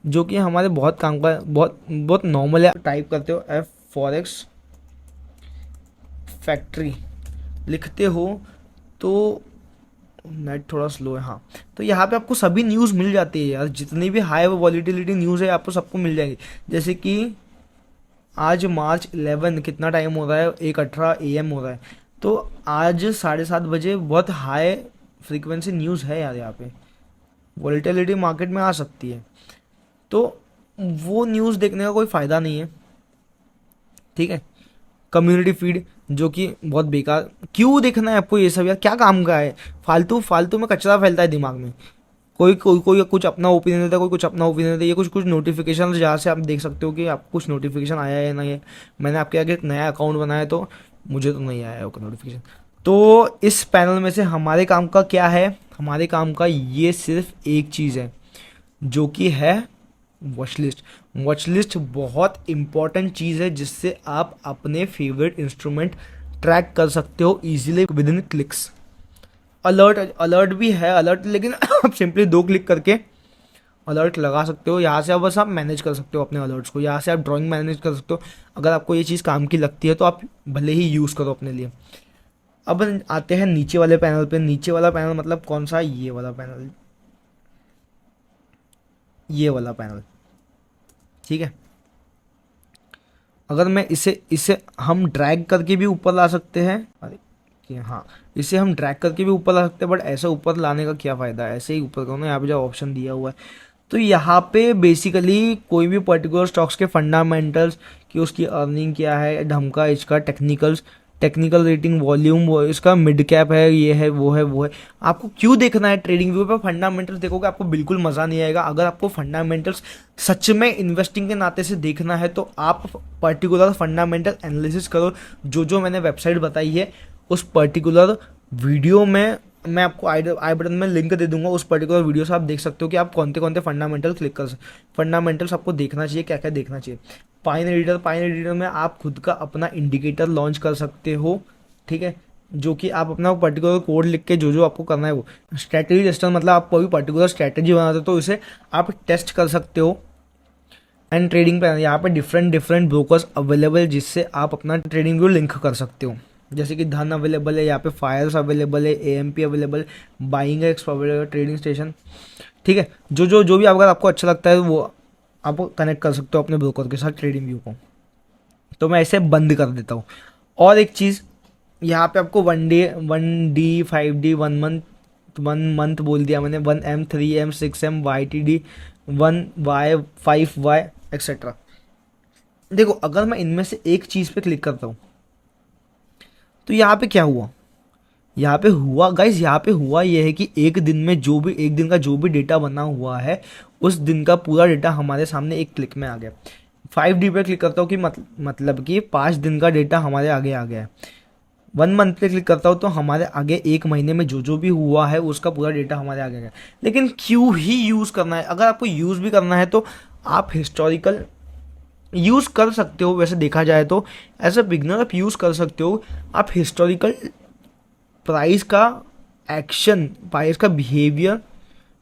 जो कि हमारे बहुत काम का, बहुत नॉर्मल है। टाइप करते हो एफ फॉरेक्स फैक्ट्री लिखते हो तो नेट थोड़ा स्लो है, हाँ, तो यहाँ पे आपको सभी न्यूज़ मिल जाती है यार, जितनी भी हाई वॉलीटिलिटी न्यूज़ है आपको सबको मिल जाएगी। जैसे कि आज मार्च 11 कितना टाइम हो रहा है, 1:18 AM हो रहा है, तो आज 7:30 बजे बहुत हाई फ्रीक्वेंसी न्यूज़ है यार। यहाँ पे वॉलीटिलिटी मार्केट में आ सकती है, तो वो न्यूज़ देखने का कोई फ़ायदा नहीं है, ठीक है। कम्युनिटी फीड जो कि बहुत बेकार, क्यों देखना है आपको ये सब यार, क्या काम का है, फालतू फालतू में कचरा फैलता है दिमाग में। कोई कुछ अपना ओपिनियन देता है, कोई कुछ अपना ओपिनियन देता है। ये कुछ कुछ नोटिफिकेशन जहाँ से आप देख सकते हो कि आपको कुछ नोटिफिकेशन आया है या नहीं है। मैंने आपके आगे एक नया अकाउंट बनाया तो मुझे तो नहीं आया होगा नोटिफिकेशन। तो इस पैनल में से हमारे काम का क्या है, हमारे काम का ये सिर्फ एक चीज़ है, जो कि है वॉच लिस्ट। वॉच लिस्ट बहुत इंपॉर्टेंट चीज़ है, जिससे आप अपने फेवरेट इंस्ट्रूमेंट ट्रैक कर सकते हो easily with in clicks. Alert भी है, अलर्ट, लेकिन आप सिंपली 2 क्लिक करके अलर्ट लगा सकते हो। यहाँ से अब बस आप मैनेज कर सकते हो अपने अलर्ट्स को, यहाँ से आप ड्राइंग मैनेज कर सकते हो। अगर आपको ये चीज़ काम की लगती है तो आप भले ही यूज़ करो अपने लिए। अब आते हैं नीचे वाले पैनल पे। नीचे वाला पैनल मतलब कौन सा, ये वाला पैनल, ये वाला पैनल, ठीक है। अगर मैं इसे हम ड्रैग करके भी ऊपर ला सकते हैं, अरे कि हाँ, इसे हम ड्रैग करके भी ऊपर ला सकते हैं, बट ऐसा ऊपर लाने का क्या फ़ायदा है, ऐसे ही ऊपर करो ना। यहाँ पे जो ऑप्शन दिया हुआ है, तो यहाँ पे बेसिकली कोई भी पर्टिकुलर स्टॉक्स के फंडामेंटल्स, कि उसकी अर्निंग क्या है, ढमका इसका टेक्निकल रेटिंग, वॉल्यूम, वो इसका मिड कैप है, ये है वो है वो है। आपको क्यों देखना है ट्रेडिंग व्यू पे, फंडामेंटल्स देखोगे आपको बिल्कुल मज़ा नहीं आएगा। अगर आपको फंडामेंटल्स सच में इन्वेस्टिंग के नाते से देखना है तो आप पर्टिकुलर फंडामेंटल एनालिसिस करो। जो मैंने वेबसाइट बताई है उस पर्टिकुलर वीडियो में मैं आपको आई बटन में लिंक दे दूंगा, उस पर्टिकुलर वीडियो से आप देख सकते हो कि आप कौन से फंडामेंटल क्लिक कर सकते। फंडामेंटल्स आपको देखना चाहिए, क्या क्या देखना चाहिए। पाइन एडिटर में आप खुद का अपना इंडिकेटर लॉन्च कर सकते हो, ठीक है, जो कि आप अपना पर्टिकुलर कोड लिख के जो आपको करना है वो। स्ट्रैटेजी टेस्टर मतलब आप कोई पर्टिकुलर स्ट्रैटेजी बनाते हो तो इसे आप टेस्ट कर सकते हो। एंड ट्रेडिंग प्लान, यहाँ पे डिफरेंट ब्रोकर्स अवेलेबल, जिससे आप अपना ट्रेडिंग व्यू लिंक कर सकते हो। जैसे कि धन अवेलेबल है, यहाँ पे फायर्स अवेलेबल है, AMP available, buying x available, trading station, ठीक है। जो भी अगर आपको अच्छा लगता है वो आप कनेक्ट कर सकते हो अपने ब्रोकर के साथ ट्रेडिंग व्यू को। तो मैं ऐसे बंद कर देता हूँ। और एक चीज़, यहाँ पे आपको 1D 5D 1 मंथ बोल दिया मैंने, 1M 3M 6M YTD 1Y 5Y etcetera. देखो अगर मैं इनमें से एक चीज़ पे क्लिक करता हूँ तो यहाँ पे क्या हुआ, यहाँ पे हुआ गाइज, यहाँ पे हुआ ये है कि एक दिन का जो भी डेटा बना हुआ है उस दिन का पूरा डेटा हमारे सामने एक क्लिक में आ गया। 5D पे क्लिक करता हूँ कि मतलब कि 5 दिन का डेटा हमारे आगे आ गया है। 1 मंथ पे क्लिक करता हूँ तो हमारे आगे 1 महीने में जो जो भी हुआ है उसका पूरा डेटा हमारे आगे है। लेकिन क्यों ही यूज़ करना है? अगर आपको यूज़ भी करना है तो आप हिस्टोरिकल यूज़ कर सकते हो। वैसे देखा जाए तो एज अ बिगनर आप यूज़ कर सकते हो। आप हिस्टोरिकल प्राइस का एक्शन, प्राइस का बिहेवियर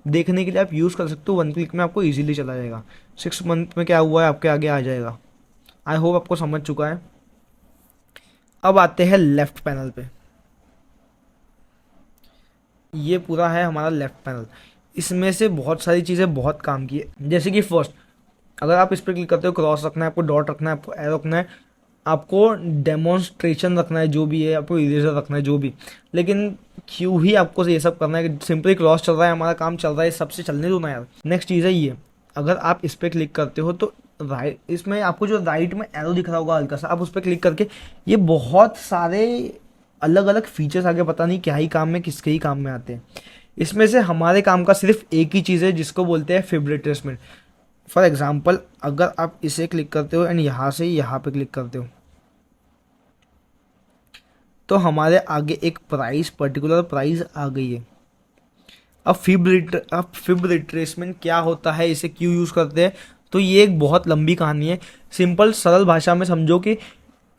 देखने के लिए आप यूज़ कर सकते हो। 1 क्लिक में आपको इजीली चला जाएगा। 6 मंथ में क्या हुआ है आपके आगे आ जाएगा। आई होप आपको समझ चुका है। अब आते हैं लेफ्ट पैनल पे। ये पूरा है हमारा लेफ्ट पैनल। इसमें से बहुत सारी चीज़ें बहुत काम की है। जैसे कि फर्स्ट, अगर आप इस पर क्लिक करते हो, क्रॉस रखना है आपको, डॉट रखना है आपको, एरो रखना है आपको, डेमोन्स्ट्रेशन रखना है जो भी है, आपको इरेजर रखना है जो भी। लेकिन क्यों ही आपको ये सब करना है कि सिंपली क्रॉस चल रहा है, हमारा काम चल रहा है, सबसे चलने दो ना यार। नेक्स्ट चीज़ है ये, अगर आप इस पर क्लिक करते हो तो राइट, इसमें आपको जो राइट में एरो दिख रहा होगा हल्का सा, आप उस पर क्लिक करके ये बहुत सारे अलग अलग फीचर्स आगे पता नहीं क्या ही काम में, किसके ही काम में आते हैं। इसमें से हमारे काम का सिर्फ एक ही चीज़ है जिसको बोलते हैं फिब रिट्रेसमेंट। फॉर एग्जाम्पल, अगर आप इसे क्लिक करते हो एंड यहाँ से यहाँ पे क्लिक करते हो तो हमारे आगे एक प्राइस, पर्टिकुलर प्राइस आ गई है। अब फिब रिट्रेसमेंट क्या होता है, इसे क्यों यूज़ करते हैं, तो ये एक बहुत लंबी कहानी है। सिंपल सरल भाषा में समझो कि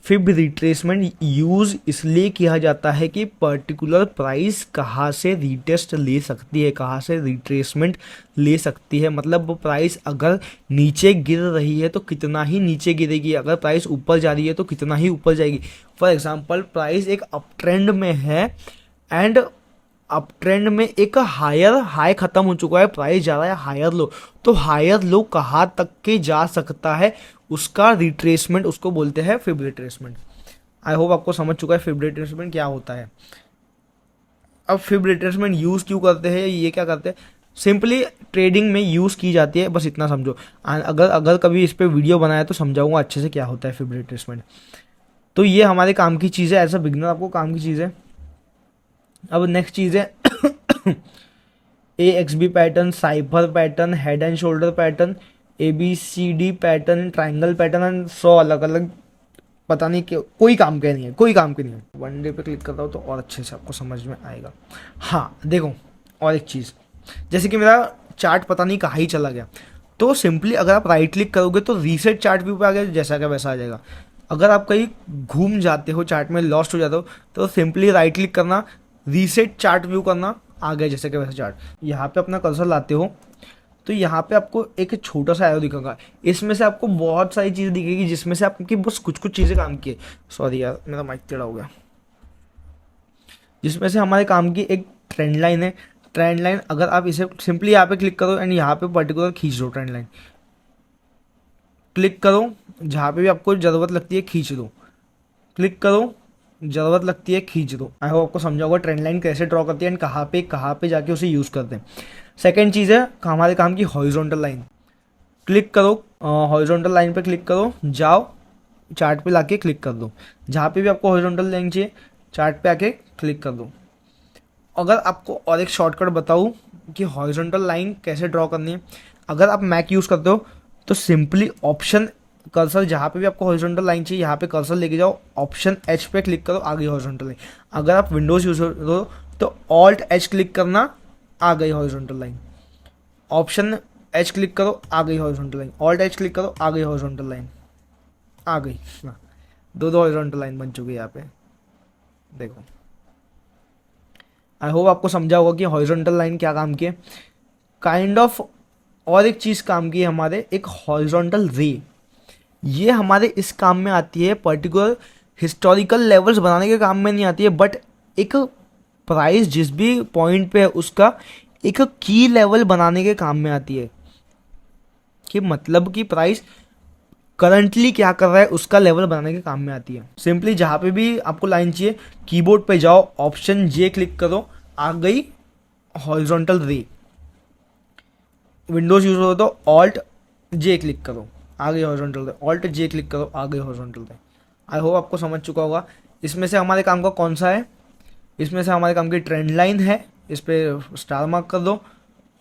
फिब रिट्रेसमेंट यूज़ इसलिए किया जाता है कि पर्टिकुलर प्राइस कहाँ से रिटेस्ट ले सकती है, कहाँ से रिट्रेसमेंट ले सकती है। मतलब वो प्राइस अगर नीचे गिर रही है तो कितना ही नीचे गिरेगी, अगर प्राइस ऊपर जा रही है तो कितना ही ऊपर जाएगी। फॉर एग्जांपल, प्राइस एक अप ट्रेंड में है एंड अप ट्रेंड में एक हायर हाई खत्म हो चुका है, प्राइस जा रहा है हायर लो, तो हायर लो कहाँ तक के जा सकता है, उसका रिट्रेसमेंट, उसको बोलते हैं फिब रिट्रेसमेंट। आई होप आपको समझ चुका है फिब रिट्रेसमेंट क्या होता है। अब फिब रिट्रेसमेंट यूज़ क्यों करते हैं, ये क्या करते हैं, सिंपली ट्रेडिंग में यूज़ की जाती है, बस इतना समझो। अगर अगर कभी इस पर वीडियो बनाया तो समझाऊंगा अच्छे से क्या होता है फिब रिट्रेसमेंट। तो ये हमारे काम की चीज़ है, एज अ बिगनर आपको काम की चीज़ है। अब नेक्स्ट चीज़ है AXB pattern, cipher pattern, head and shoulder pattern, ABCD pattern, triangle pattern and 100 अलग अलग, पता नहीं क्यों, कोई काम के नहीं है, कोई काम के नहीं है। 1 डे पे क्लिक करता हूँ तो और अच्छे से आपको समझ में आएगा। हाँ देखो, और एक चीज़, जैसे कि मेरा चार्ट पता नहीं कहाँ ही चला गया, तो सिंपली अगर आप राइट क्लिक करोगे तो रीसेट चार्ट व्यू पे आ गया, जैसा का वैसा आ जाएगा। अगर आप कहीं घूम जाते हो, चार्ट में लॉस्ट हो जाते हो, तो सिंपली राइट क्लिक करना, रीसेट चार्ट व्यू करना, आ गया जैसे कि वैसा चार्ट। यहाँ पे अपना कर्सर लाते हो तो यहाँ पे आपको एक छोटा सा एरो दिखेगा, इसमें से आपको बहुत सारी चीज़ें दिखेगी जिसमें से आपकी बस कुछ कुछ चीज़ें काम की है। सॉरी यार, मेरा माइक टेढ़ा हो गया। जिसमें से हमारे काम की एक ट्रेंड लाइन है। ट्रेंड लाइन, अगर आप इसे सिंपली यहाँ पे क्लिक करो एंड यहाँ पे पर्टिकुलर खींच दो, ट्रेंड लाइन क्लिक करो, जहाँ पे भी आपको ज़रूरत लगती है खींच दो, क्लिक करो, ज़रूरत लगती है खींच दो। आई होप आपको समझा होगा ट्रेंड लाइन कैसे ड्रॉ करती है एंड कहाँ पे जाके उसे यूज़ करते हैं। सेकेंड चीज़ है हमारे काम की हॉरिजॉन्टल लाइन। क्लिक करो, हॉरिजॉन्टल लाइन पे क्लिक करो, जाओ चार्ट पे लाके क्लिक कर दो, जहाँ पे भी आपको हॉरिजॉन्टल लाइन चाहिए चार्ट पे आके क्लिक कर दो। अगर आपको और एक शॉर्टकट बताऊँ कि हॉरिजॉन्टल लाइन कैसे ड्रॉ करनी है, अगर आप मैक यूज़ करते हो तो सिंपली ऑप्शन कर्सर, जहाँ पे भी आपको हॉरिजॉन्टल लाइन चाहिए यहाँ पे कर्सर लेके जाओ, ऑप्शन H पे क्लिक करो, आ गई हॉरिजॉन्टल लाइन। अगर आप विंडोज़ यूज़ करो तो ऑल्ट H क्लिक करना, आ गई horizontal line. Option H click करो, आ गई horizontal line. Alt H click करो, आ गई हॉरिजॉन्टल लाइन, आ गई। दो हॉरिजॉन्टल लाइन बन चुकी है यहाँ पे, देखो। आई होप आपको समझा होगा कि हॉरिजॉन्टल लाइन क्या काम की है, काइंड ऑफ। और एक चीज़ काम की है हमारे, एक हॉरिजॉन्टल रे। ये हमारे इस काम में आती है, पर्टिकुलर हिस्टोरिकल लेवल्स बनाने के काम में नहीं आती है, बट एक प्राइस जिस भी पॉइंट पे है उसका एक की लेवल बनाने के काम में आती है। कि मतलब कि प्राइस करंटली क्या कर रहा है उसका लेवल बनाने के काम में आती है। सिंपली जहाँ पे भी आपको लाइन चाहिए, कीबोर्ड पे जाओ, ऑप्शन J क्लिक करो, आ गई हॉरिजॉन्टल रे। विंडोज यूज हो तो ऑल्ट J क्लिक करो, आ गई हॉरिजॉन्टल रे। ऑल्ट J क्लिक करो, आ गई हॉरिजॉन्टल रे। आई होप आपको समझ चुका होगा। इसमें से हमारे काम का कौन सा है, इसमें से हमारे काम की ट्रेंड लाइन है, इस पर स्टार मार्क कर दो।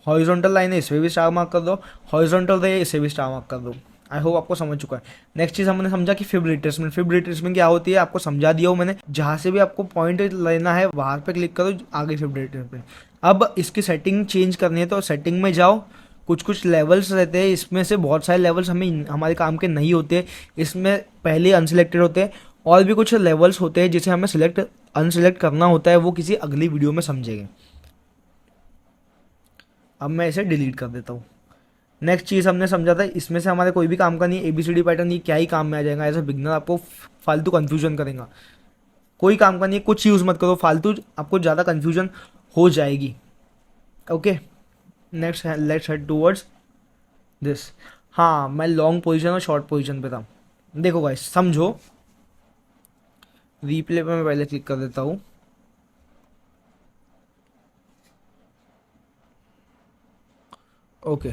हॉरिजॉन्टल लाइन है, इस पर भी स्टार मार्क कर दो। हॉरिजॉन्टल रे, इसे भी स्टार मार्क कर दो। आई होप आपको समझ चुका है। नेक्स्ट चीज़ हमने समझा कि फिब रिट्रेसमेंट। फिब रिट्रेसमेंट क्या होती है आपको समझा दिया हो मैंने। जहाँ से भी आपको पॉइंट लेना है वहाँ पे क्लिक करो, आगे फिब रिट्रेसमेंट। अब इसकी सेटिंग चेंज करनी है तो सेटिंग में जाओ, कुछ कुछ लेवल्स रहते हैं, इसमें से बहुत सारे लेवल्स हमें हमारे काम के नहीं होते, इसमें पहले अनसिलेक्टेड होते हैं। और भी कुछ लेवल्स होते हैं जिसे हमें सिलेक्ट अनसिलेक्ट करना होता है, वो किसी अगली वीडियो में समझेंगे। अब मैं इसे डिलीट कर देता हूँ। नेक्स्ट चीज़ हमने समझा था, इसमें से हमारे कोई भी काम का नहीं है। ABCD पैटर्न ये क्या ही काम में आ जाएगा, एज अ बिगनर आपको फालतू कंफ्यूजन करेगा। कोई काम का नहीं है, कुछ यूज़ मत करो फालतू, आपको ज़्यादा कंफ्यूजन हो जाएगी। Okay, next let's head towards this. हाँ, मैं लॉन्ग पोजीशन और शॉर्ट पोजीशन पे था। देखो गाइस समझो, रिप्ले पे मैं पहले क्लिक कर देता हूँ। ओके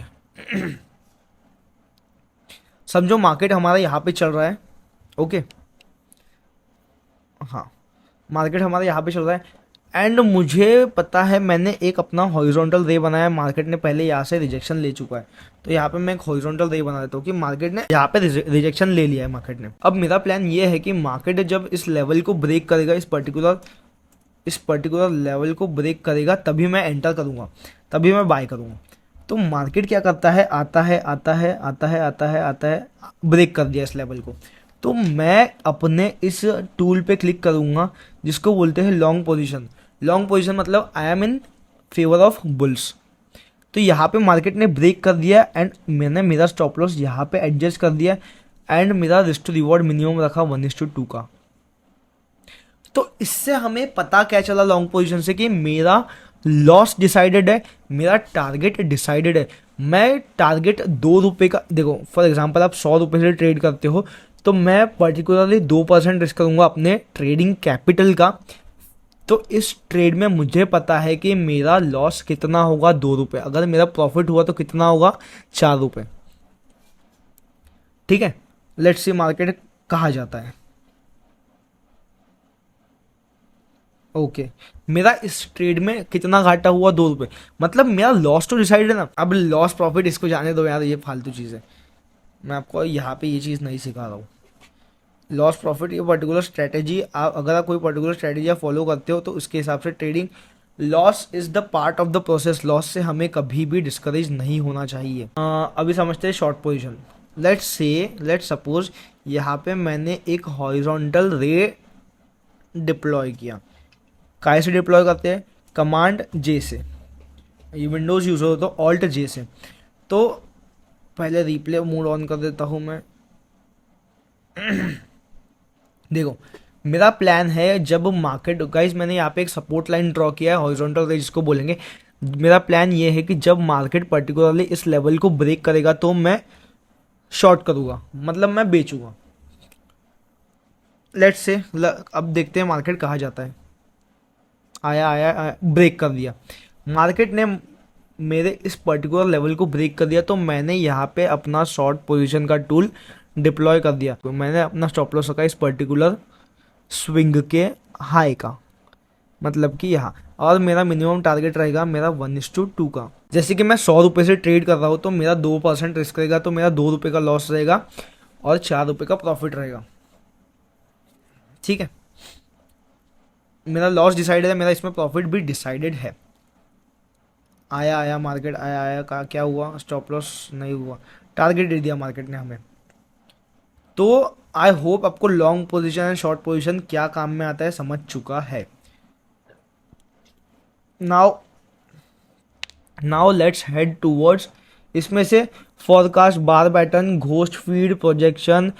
समझो मार्केट हमारा यहाँ पे चल रहा है। ओके, हाँ, मार्केट हमारा यहाँ पे चल रहा है एंड मुझे पता है मैंने एक अपना हॉरिजॉन्टल रे बनाया है। मार्केट ने पहले यहाँ से रिजेक्शन ले चुका है, तो यहाँ पे मैं एक हॉरिजॉन्टल रे बना देता हूँ कि मार्केट ने यहाँ पे रिजेक्शन ले लिया है मार्केट ने। अब मेरा प्लान ये है कि मार्केट जब इस लेवल को ब्रेक करेगा, इस पर्टिकुलर लेवल को ब्रेक करेगा, तभी मैं एंटर करूँगा, तभी मैं बाय करूँगा। तो मार्केट क्या करता है, आता है आता है आता है आता है आता है, ब्रेक कर दिया इस लेवल को। तो मैं अपने इस टूल पे क्लिक करूँगा जिसको बोलते हैं लॉन्ग पोजीशन। लॉन्ग पोजीशन मतलब I am in favour of bulls. तो यहाँ पे मार्केट ने ब्रेक कर दिया एंड मैंने मेरा स्टॉप लॉस यहाँ पे एडजस्ट कर दिया एंड मेरा रिस्क टू रिवॉर्ड मिनिमम रखा 1:2 का। तो इससे हमें पता क्या चला लॉन्ग पोजीशन से कि मेरा लॉस डिसाइडेड है, मेरा टारगेट डिसाइडेड है। मैं टारगेट 2 रुपये का, देखो फॉर एग्जांपल आप 100 रुपये से ट्रेड करते हो तो मैं पर्टिकुलरली 2% रिस्क करूँगा अपने ट्रेडिंग कैपिटल का। तो इस ट्रेड में मुझे पता है कि मेरा लॉस कितना होगा, 2 रुपये। अगर मेरा प्रॉफिट हुआ तो कितना होगा, 4 रुपये। ठीक है, लेट्स सी मार्केट कहाँ जाता है। ओके मेरा इस ट्रेड में कितना घाटा हुआ, 2 रुपये। मतलब मेरा लॉस तो डिसाइड है ना। अब लॉस प्रॉफिट इसको जाने दो यार, ये फालतू चीज़ है, मैं आपको यहाँ पे ये चीज़ नहीं सिखा रहा हूँ। लॉस प्रॉफिट ये पर्टिकुलर स्ट्रेटेजी, आप अगर आप कोई पर्टिकुलर स्ट्रेटेजी आप फॉलो करते हो तो उसके हिसाब से trading. Loss is the part of the process, loss से हमें कभी भी डिस्करेज नहीं होना चाहिए। अभी समझते हैं शॉर्ट पोजीशन। लेट्स सपोज यहाँ पे मैंने एक हॉरिजॉन्टल रे डिप्लॉय किया। काय से डिप्लॉय करते हैं, कमांड जे से। ये विंडोज़ यूज़ हो तो ऑल्ट जे से। तो पहले रिप्ले मोड ऑन कर देता हूँ मैं। देखो मेरा प्लान है जब मार्केट, गाइस मैंने यहाँ पे एक सपोर्ट लाइन ड्रॉ किया है हॉरिजॉन्टल रे जिसको बोलेंगे। मेरा प्लान ये है कि जब मार्केट पर्टिकुलरली इस लेवल को ब्रेक करेगा तो मैं शॉर्ट करूँगा, मतलब मैं बेचूंगा। लेट्स से अब देखते हैं मार्केट कहाँ जाता है। आया ब्रेक कर दिया मार्केट ने, मेरे इस पर्टिकुलर लेवल को ब्रेक कर दिया। तो मैंने यहाँ पे अपना शॉर्ट पोजीशन का टूल डिप्लॉय कर दिया। तो मैंने अपना स्टॉप लॉस रखा इस पर्टिकुलर स्विंग के हाई का, मतलब कि यहाँ। और मेरा मिनिमम टारगेट रहेगा मेरा 1:2 का। जैसे कि मैं 100 रुपये से ट्रेड कर रहा हूँ तो मेरा 2% रिस्क रहेगा, तो मेरा 2 रुपये का लॉस रहेगा और 4 रुपये का प्रॉफिट रहेगा। ठीक है, मेरा लॉस डिसाइडेड है, मेरा इसमें प्रॉफिट भी डिसाइडेड है। आया मार्केट आया का क्या हुआ, स्टॉप लॉस नहीं हुआ, टारगेट दे दिया मार्केट ने हमें। तो आई होप आपको long position and short position क्या काम में आता है समझ चुका है। नाउ लेट्स हेड टूवर्ड्स, इसमें से forecast, bar pattern, ghost feed, projection,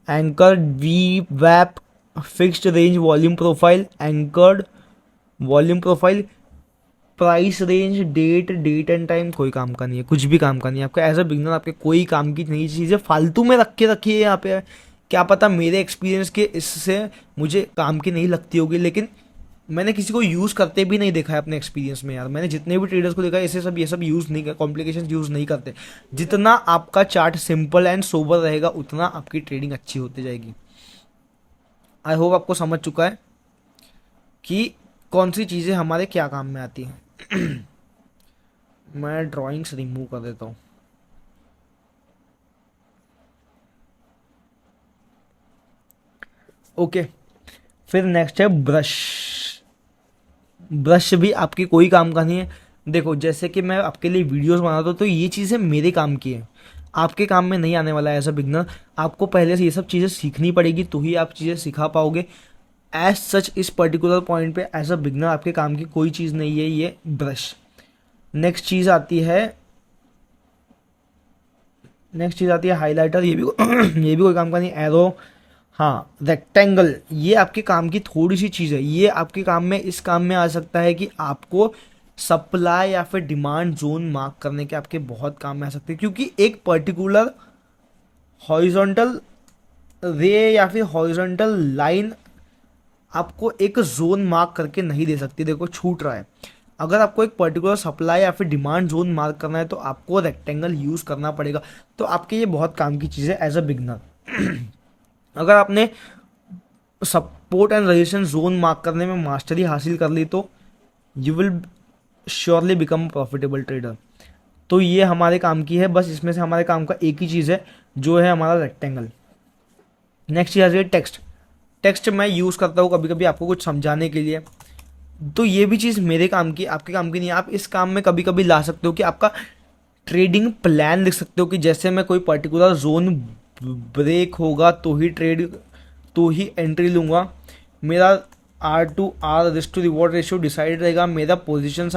anchor, वी वैप, fixed range, volume profile, anchored volume profile, price range, date and time कोई काम का नहीं है, कुछ भी काम का नहीं है आपका। एज अ बिगनर आपके कोई काम की नहीं चीज़ें फालतू में रख के रखिए यहाँ पे। क्या पता मेरे एक्सपीरियंस के इससे मुझे काम की नहीं लगती होगी, लेकिन मैंने किसी को यूज़ करते भी नहीं देखा है अपने एक्सपीरियंस में यार। मैंने जितने भी ट्रेडर्स को देखा है ये सब यूज़ नहीं कर, कॉम्प्लिकेशन यूज़ नहीं करते। जितना आपका चार्ट सिंपल एंड सोबर रहेगा उतना आपकी ट्रेडिंग अच्छी होती जाएगी। आई होप आपको समझ चुका है कि कौन सी चीज़ें हमारे क्या काम में आती हैं। मैं ड्राइंग्स रिमूव कर देता हूँ। ओके, फिर नेक्स्ट है ब्रश। ब्रश भी आपके कोई काम का नहीं है। देखो जैसे कि मैं आपके लिए वीडियोस बनाता हूँ तो ये चीज़ें मेरे काम की है, आपके काम में नहीं आने वाला है एज अ बिगनर। आपको पहले से ये सब चीज़ें सीखनी पड़ेगी तो ही आप चीज़ें सिखा पाओगे। एज सच इस पर्टिकुलर पॉइंट पे एज अ बिगनर आपके काम की कोई चीज़ नहीं है ये ब्रश। नेक्स्ट चीज़ आती है, हाइलाइटर। ये भी ये भी कोई काम का नहीं। एरो, हाँ रेक्टेंगल, ये आपके काम की थोड़ी सी चीज़ है। ये आपके काम में इस काम में आ सकता है कि आपको सप्लाई या फिर डिमांड जोन मार्क करने के आपके बहुत काम में आ सकते हैं, क्योंकि एक पर्टिकुलर हॉरिजॉन्टल रे या फिर हॉरिजॉन्टल लाइन आपको एक जोन मार्क करके नहीं दे सकती। देखो छूट रहा है। अगर आपको एक पर्टिकुलर सप्लाई या फिर डिमांड जोन मार्क करना है तो आपको रेक्टेंगल यूज़ करना पड़ेगा। तो आपके ये बहुत काम की चीज़ है एज अ बिगनर। अगर आपने support and resistance zone mark करने में मास्टरी हासिल कर ली तो you will surely become profitable trader. तो ये हमारे काम की है। बस इसमें से हमारे काम का एक ही चीज़ है जो है हमारा रेक्टेंगल। नेक्स्ट चीज़ है टेक्स्ट। टेक्स्ट मैं यूज़ करता हूँ कभी कभी आपको कुछ समझाने के लिए, तो ये भी चीज़ मेरे काम की, आपके काम की नहीं है। आप इस काम में कभी कभी ला सकते हो कि आपका ट्रेडिंग प्लान लिख सकते हो कि जैसे मैं कोई पर्टिकुलर जोन ब्रेक होगा तो ही एंट्री लूँगा। मेरा R risk to reward ratio decided रहेगा। मेरा पोजीशन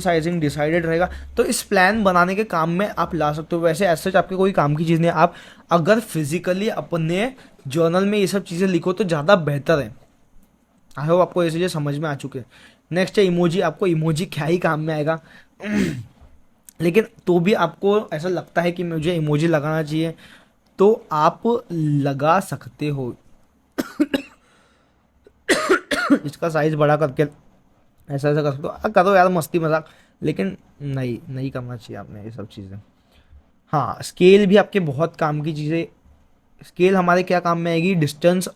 साइजिंग डिसाइडेड रहेगा। तो इस प्लान बनाने के काम में आप ला सकते हो। वैसे ऐसे आपके कोई काम की चीज़ नहीं है। आप अगर फिजिकली अपने जर्नल में ये सब चीज़ें लिखो तो ज़्यादा बेहतर है। आई होप आपको ये चीज़ें समझ में आ चुके हैं। नेक्स्ट है इमोजी। आपको इमोजी क्या ही काम में आएगा लेकिन तो भी आपको ऐसा लगता है कि मुझे इमोजी लगाना चाहिए तो आप लगा सकते हो। इसका साइज बड़ा करके ऐसा ऐसा कर सकते हो। करो यार मस्ती मजाक, लेकिन नहीं करना चाहिए आपने ये सब चीज़ें। हाँ स्केल भी आपके बहुत काम की चीज़ें। स्केल हमारे क्या काम में आएगी? Distance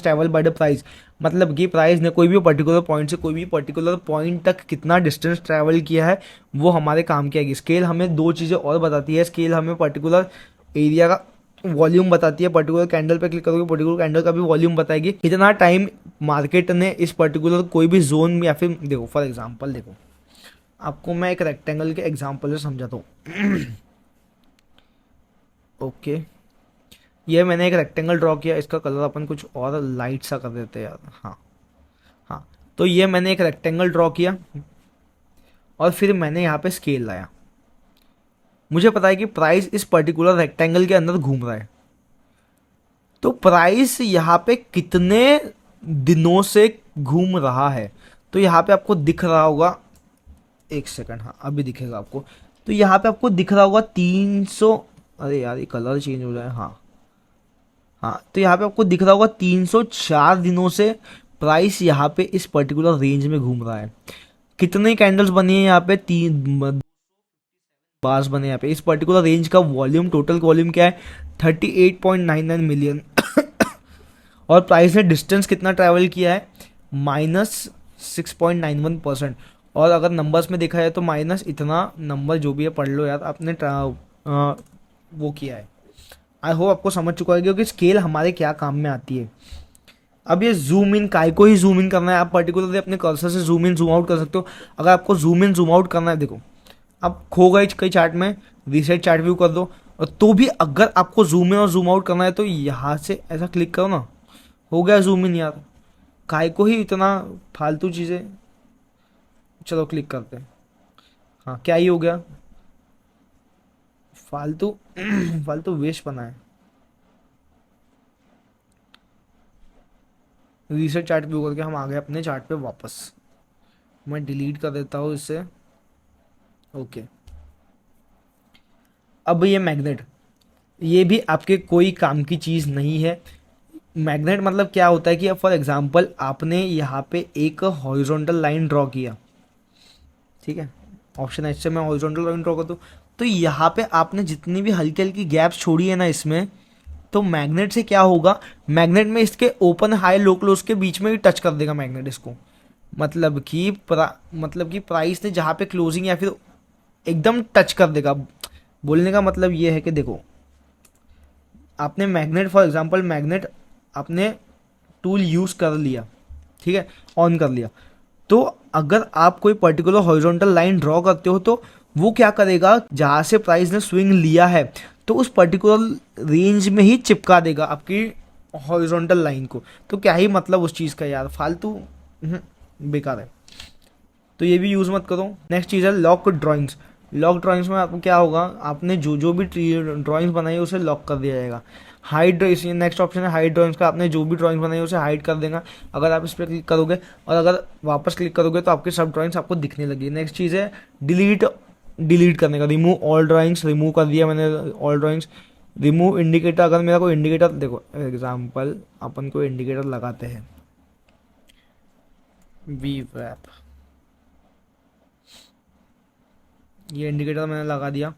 travel by the price. मतलब कि प्राइस ने कोई भी पर्टिकुलर पॉइंट से कोई भी पर्टिकुलर पॉइंट तक कितना डिस्टेंस ट्रैवल किया है वो हमारे काम की आएगी। स्केल हमें दो चीज़ें और बताती है। स्केल हमें पर्टिकुलर एरिया का वॉल्यूम बताती है। पर्टिकुलर कैंडल पे क्लिक करोगे पर्टिकुलर कैंडल का भी वॉल्यूम बताएगी। कितना टाइम मार्केट ने इस पर्टिकुलर कोई भी जोन में, या फिर देखो फॉर एग्जांपल, देखो आपको मैं एक रेक्टेंगल के एग्जांपल से समझाता हूँ। ओके, ये मैंने एक रेक्टेंगल ड्रॉ किया। इसका कलर अपन कुछ और लाइट सा कर देते हैं यार। हाँ हाँ, तो ये मैंने एक रेक्टेंगल ड्रॉ किया और फिर मैंने यहाँ पे स्केल लाया। मुझे पता है कि प्राइस इस पर्टिकुलर रेक्टेंगल के अंदर घूम रहा है, तो प्राइस यहाँ पे कितने दिनों से घूम रहा है तो यहाँ पे आपको दिख रहा होगा। एक सेकंड, हाँ अभी दिखेगा आपको। तो यहाँ पे आपको दिख रहा होगा 300। अरे यार ये कलर चेंज हो जाए। हाँ हाँ, तो यहाँ पे आपको दिख रहा होगा 304 दिनों से प्राइस यहाँ पे इस पर्टिकुलर रेंज में घूम रहा है। कितने कैंडल्स बनी है यहाँ पे? 3 बार्स बने यहाँ पे। इस पर्टिकुलर रेंज का वॉल्यूम, टोटल वॉल्यूम क्या है? 38.99 मिलियन। और प्राइस ने डिस्टेंस कितना ट्रैवल किया है? -6.91%। और अगर नंबर्स में देखा जाए तो माइनस इतना नंबर जो भी है पढ़ लो यार, आपने वो किया है। आई होप आपको समझ चुका है क्योंकि स्केल हमारे क्या काम में आती है। अब ये जूम इन, काय को ही जूम इन करना है, आप पर्टिकुलरली अपने कर्सर से जूम इन जूम आउट कर सकते हो। अगर आपको जूम इन जूम आउट करना है, देखो आप खो गए कई चार्ट में, रीसेट चार्ट व्यू कर दो। और तो भी अगर आपको जूम इन और जूम आउट करना है तो यहाँ से ऐसा क्लिक करो ना, हो गया जूम इन यार। काय को ही इतना फालतू चीज़ें। चलो क्लिक करते हैं। हाँ क्या ही हो गया, फालतू फालतू वेस्ट बना है। रीसेट चार्ट व्यू करके हम आ गए अपने चार्ट पे वापस। मैं डिलीट कर देता हूँ इससे। ओके, अब ये मैग्नेट, ये भी आपके कोई काम की चीज़ नहीं है। मैग्नेट मतलब क्या होता है कि अब फॉर एग्जांपल आपने यहाँ पे एक हॉरिजॉन्टल लाइन ड्रॉ किया, ठीक है, ऑप्शन एच से मैं हॉरिजॉन्टल लाइन ड्रॉ कर दूँ, तो यहाँ पे आपने जितनी भी हल्की हल्की गैप्स छोड़ी है ना इसमें, तो मैग्नेट से क्या होगा? मैग्नेट में इसके ओपन हाई लो क्लोज के बीच में ही टच कर देगा मैग्नेट इसको। मतलब कि प्राइस ने जहाँ पे क्लोजिंग या फिर एकदम टच कर देगा। बोलने का मतलब ये है कि देखो आपने मैग्नेट, फॉर एग्जांपल मैग्नेट आपने टूल यूज़ कर लिया, ठीक है, ऑन कर लिया, तो अगर आप कोई पर्टिकुलर हॉरिजॉन्टल लाइन ड्रॉ करते हो तो वो क्या करेगा, जहाँ से प्राइस ने स्विंग लिया है तो उस पर्टिकुलर रेंज में ही चिपका देगा आपकी हॉरिजॉन्टल लाइन को। तो क्या ही मतलब उस चीज़ का यार, फालतू बेकार है, तो ये भी यूज़ मत करो। नेक्स्ट चीज़ है लॉक ड्राइंग्स। लॉक ड्राइंग्स में आपको क्या होगा, आपने जो जो भी ड्राइंग्स बनाई है उसे लॉक कर दिया जाएगा। हाइड, नेक्स्ट ऑप्शन है हाइड ड्राइंग्स का, आपने जो भी ड्राइंग्स बनाई है उसे हाइड कर देगा अगर आप इस पर क्लिक करोगे, और अगर वापस क्लिक करोगे तो आपकी सब ड्राइंग्स आपको दिखने लगी। नेक्स्ट चीज़ है डिलीट, डिलीट करने का, रिमूव ऑल ड्राइंग्स, रिमूव कर दिया मैंने ऑल ड्राइंग्स। रिमूव इंडिकेटर, अगर मेरा कोई इंडिकेटर, देखो एग्जाम्पल अपन को इंडिकेटर लगाते हैं वी वैप, ये इंडिकेटर मैंने लगा दिया,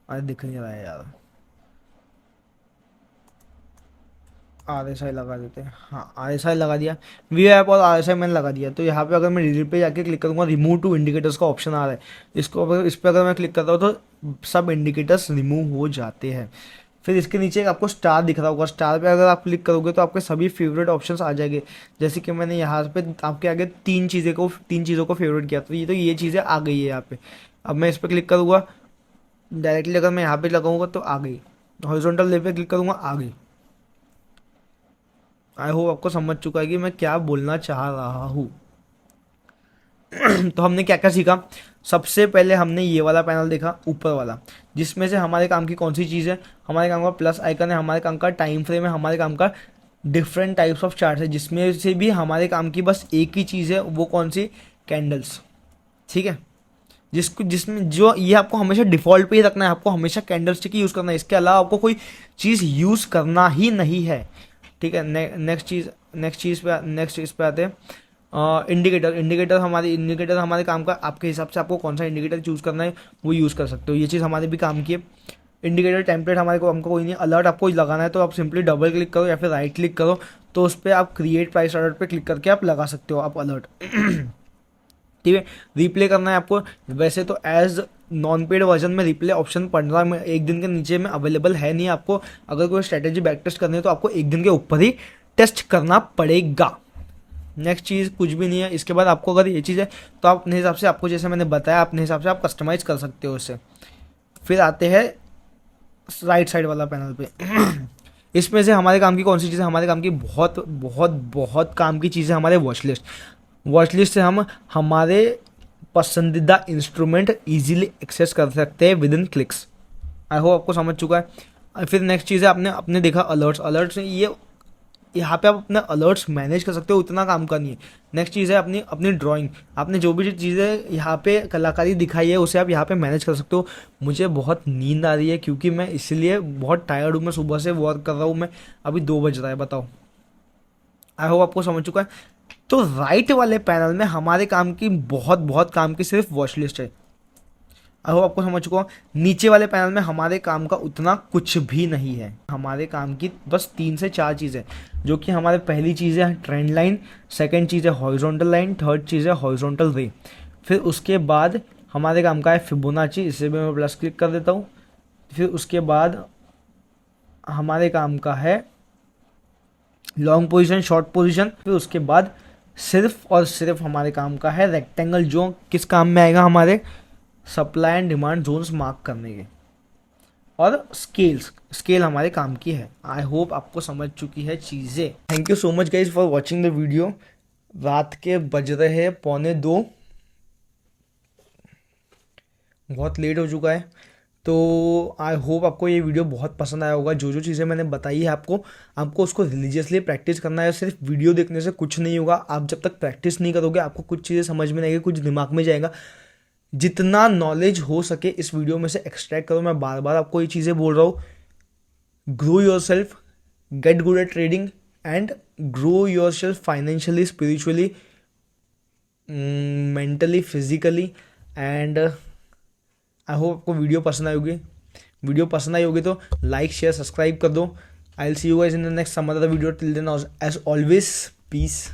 अरे दिख नहीं रहा है यार, RSI लगा देते हैं, हाँ RSI लगा दिया, वी ऐप और RSI मैंने लगा दिया। तो यहाँ पे अगर मैं डिलीट पे जाके क्लिक करूँगा, रिमूव टू इंडिकेटर्स का ऑप्शन आ रहा है, इसको अगर इस पर अगर मैं क्लिक करता हूँ तो सब इंडिकेटर्स रिमूव हो जाते हैं। फिर इसके नीचे आपको स्टार दिख रहा होगा, स्टार पे अगर आप क्लिक करोगे तो आपके सभी फेवरेट ऑप्शंस आ जाएंगे। जैसे कि मैंने यहाँ पे आपके आगे तीन चीज़ों को फेवरेट किया, तो ये चीज़ें आ गई है यहाँ पे। अब मैं इस पर क्लिक करूँगा, डायरेक्टली अगर मैं यहाँ पे लगाऊंगा तो आ गई, हॉरिजॉन्टल लेवल पे क्लिक करूँगा आ गई। आई होप आपको समझ चुका है कि मैं क्या बोलना चाह रहा हूँ। तो हमने क्या क्या सीखा, सबसे पहले हमने ये वाला पैनल देखा ऊपर वाला, जिसमें से हमारे काम की कौन सी चीज़ है, हमारे काम का प्लस आइकन है, हमारे काम का टाइम फ्रेम है, हमारे काम का डिफरेंट टाइप्स ऑफ चार्ट है, जिसमें से भी हमारे काम की बस एक ही चीज़ है, वो कौन सी, कैंडल्स, ठीक है, जिसमें जो ये आपको हमेशा डिफ़ॉल्ट पे ही रखना है, आपको हमेशा कैंडल स्टिक ही यूज़ करना है, इसके अलावा आपको कोई चीज़ यूज़ करना ही नहीं है, ठीक है। नेक्स्ट चीज़ पे आते हैं इंडिकेटर हमारे काम का, आपके हिसाब से आपको कौन सा इंडिकेटर चूज़ करना है वो यूज़ कर सकते हो, ये चीज़ हमारे भी काम की है। इंडिकेटर टेम्पलेट हमको कोई नहीं, अलर्ट आपको लगाना है तो आप सिंपली डबल क्लिक करो या फिर राइट क्लिक करो, तो उस पर आप क्रिएट प्राइस अलर्ट पे क्लिक करके आप लगा सकते हो आप अलर्ट। ठीक है, रिप्ले करना है आपको, वैसे तो एज नॉन पेड वर्जन में रिप्ले ऑप्शन 15 में एक दिन के नीचे में अवेलेबल है नहीं, आपको अगर कोई स्ट्रेटेजी बैक टेस्ट करनी है तो आपको एक दिन के ऊपर ही टेस्ट करना पड़ेगा। नेक्स्ट चीज़ कुछ भी नहीं है, इसके बाद आपको अगर ये चीज़ है तो आप अपने हिसाब से, आपको जैसे मैंने बताया अपने हिसाब से आप कस्टमाइज़ कर सकते हो इसे। फिर आते हैं राइट साइड वाला पैनल पे। इसमें से हमारे काम की कौन सी चीज़ें, हमारे काम की बहुत बहुत बहुत काम की चीज़ें, हमारे वॉच लिस्ट से हम हमारे पसंदीदा इंस्ट्रूमेंट इजीली एक्सेस कर सकते हैं with in clicks. I hope आपको समझ चुका है। फिर नेक्स्ट चीज़ है, आपने देखा अलर्ट्स ये यहाँ पे आप अपने अलर्ट्स मैनेज कर सकते हो, उतना काम का नहीं है। नेक्स्ट चीज़ है अपनी ड्राइंग, आपने जो भी चीज़ें यहाँ पे कलाकारी दिखाई है उसे आप यहाँ पे मैनेज कर सकते हो। मुझे बहुत नींद आ रही है क्योंकि मैं इसलिए बहुत टायर्ड हूँ, मैं सुबह से वर्क कर रहा हूँ, मैं अभी 2 बज रहा है, बताओ। आई होप आपको समझ चुका है। तो राइट वाले पैनल में हमारे काम की बहुत बहुत काम की सिर्फ वॉच लिस्ट है। आई होप आपको समझ चुका हूँ। नीचे वाले पैनल में हमारे काम का उतना कुछ भी नहीं है, हमारे काम की बस 3 से 4 चीज़ें, जो कि हमारे पहली चीज़ है ट्रेंड लाइन, सेकंड चीज़ है हॉरिजॉन्टल लाइन, थर्ड चीज़ है हॉरिजॉन्टल रे। फिर उसके बाद हमारे काम का है फिबोनाची, इसे भी मैं प्लस क्लिक कर देता हूँ। फिर उसके बाद हमारे काम का है लॉन्ग पोजीशन, शॉर्ट पोजीशन। फिर उसके बाद सिर्फ और सिर्फ हमारे काम का है रेक्टेंगल, जो किस काम में आएगा, हमारे supply and demand zones mark करने के। और स्केल हमारे काम की है। आई होप आपको समझ चुकी है चीज़ें। Thank you so much guys for watching the video. रात के बज रहे हैं 1:45, बहुत लेट हो चुका है। तो आई होप आपको ये वीडियो बहुत पसंद आया होगा। जो जो चीज़ें मैंने बताई है आपको उसको रिलीजियसली प्रैक्टिस करना है। सिर्फ वीडियो देखने से कुछ नहीं होगा, आप जब तक प्रैक्टिस नहीं करोगे आपको कुछ चीज़ें समझ में नहीं आएगी, कुछ दिमाग में जाएगा। जितना नॉलेज हो सके इस वीडियो में से एक्सट्रैक्ट करो। मैं बार बार आपको ये चीज़ें बोल रहा हूँ। Grow yourself, get good at trading and grow yourself financially, spiritually, mentally, physically. And I hope आपको वीडियो पसंद आई होगी तो लाइक, शेयर, सब्सक्राइब कर दो। I will see you guys in the next some other video. Till then as always piece.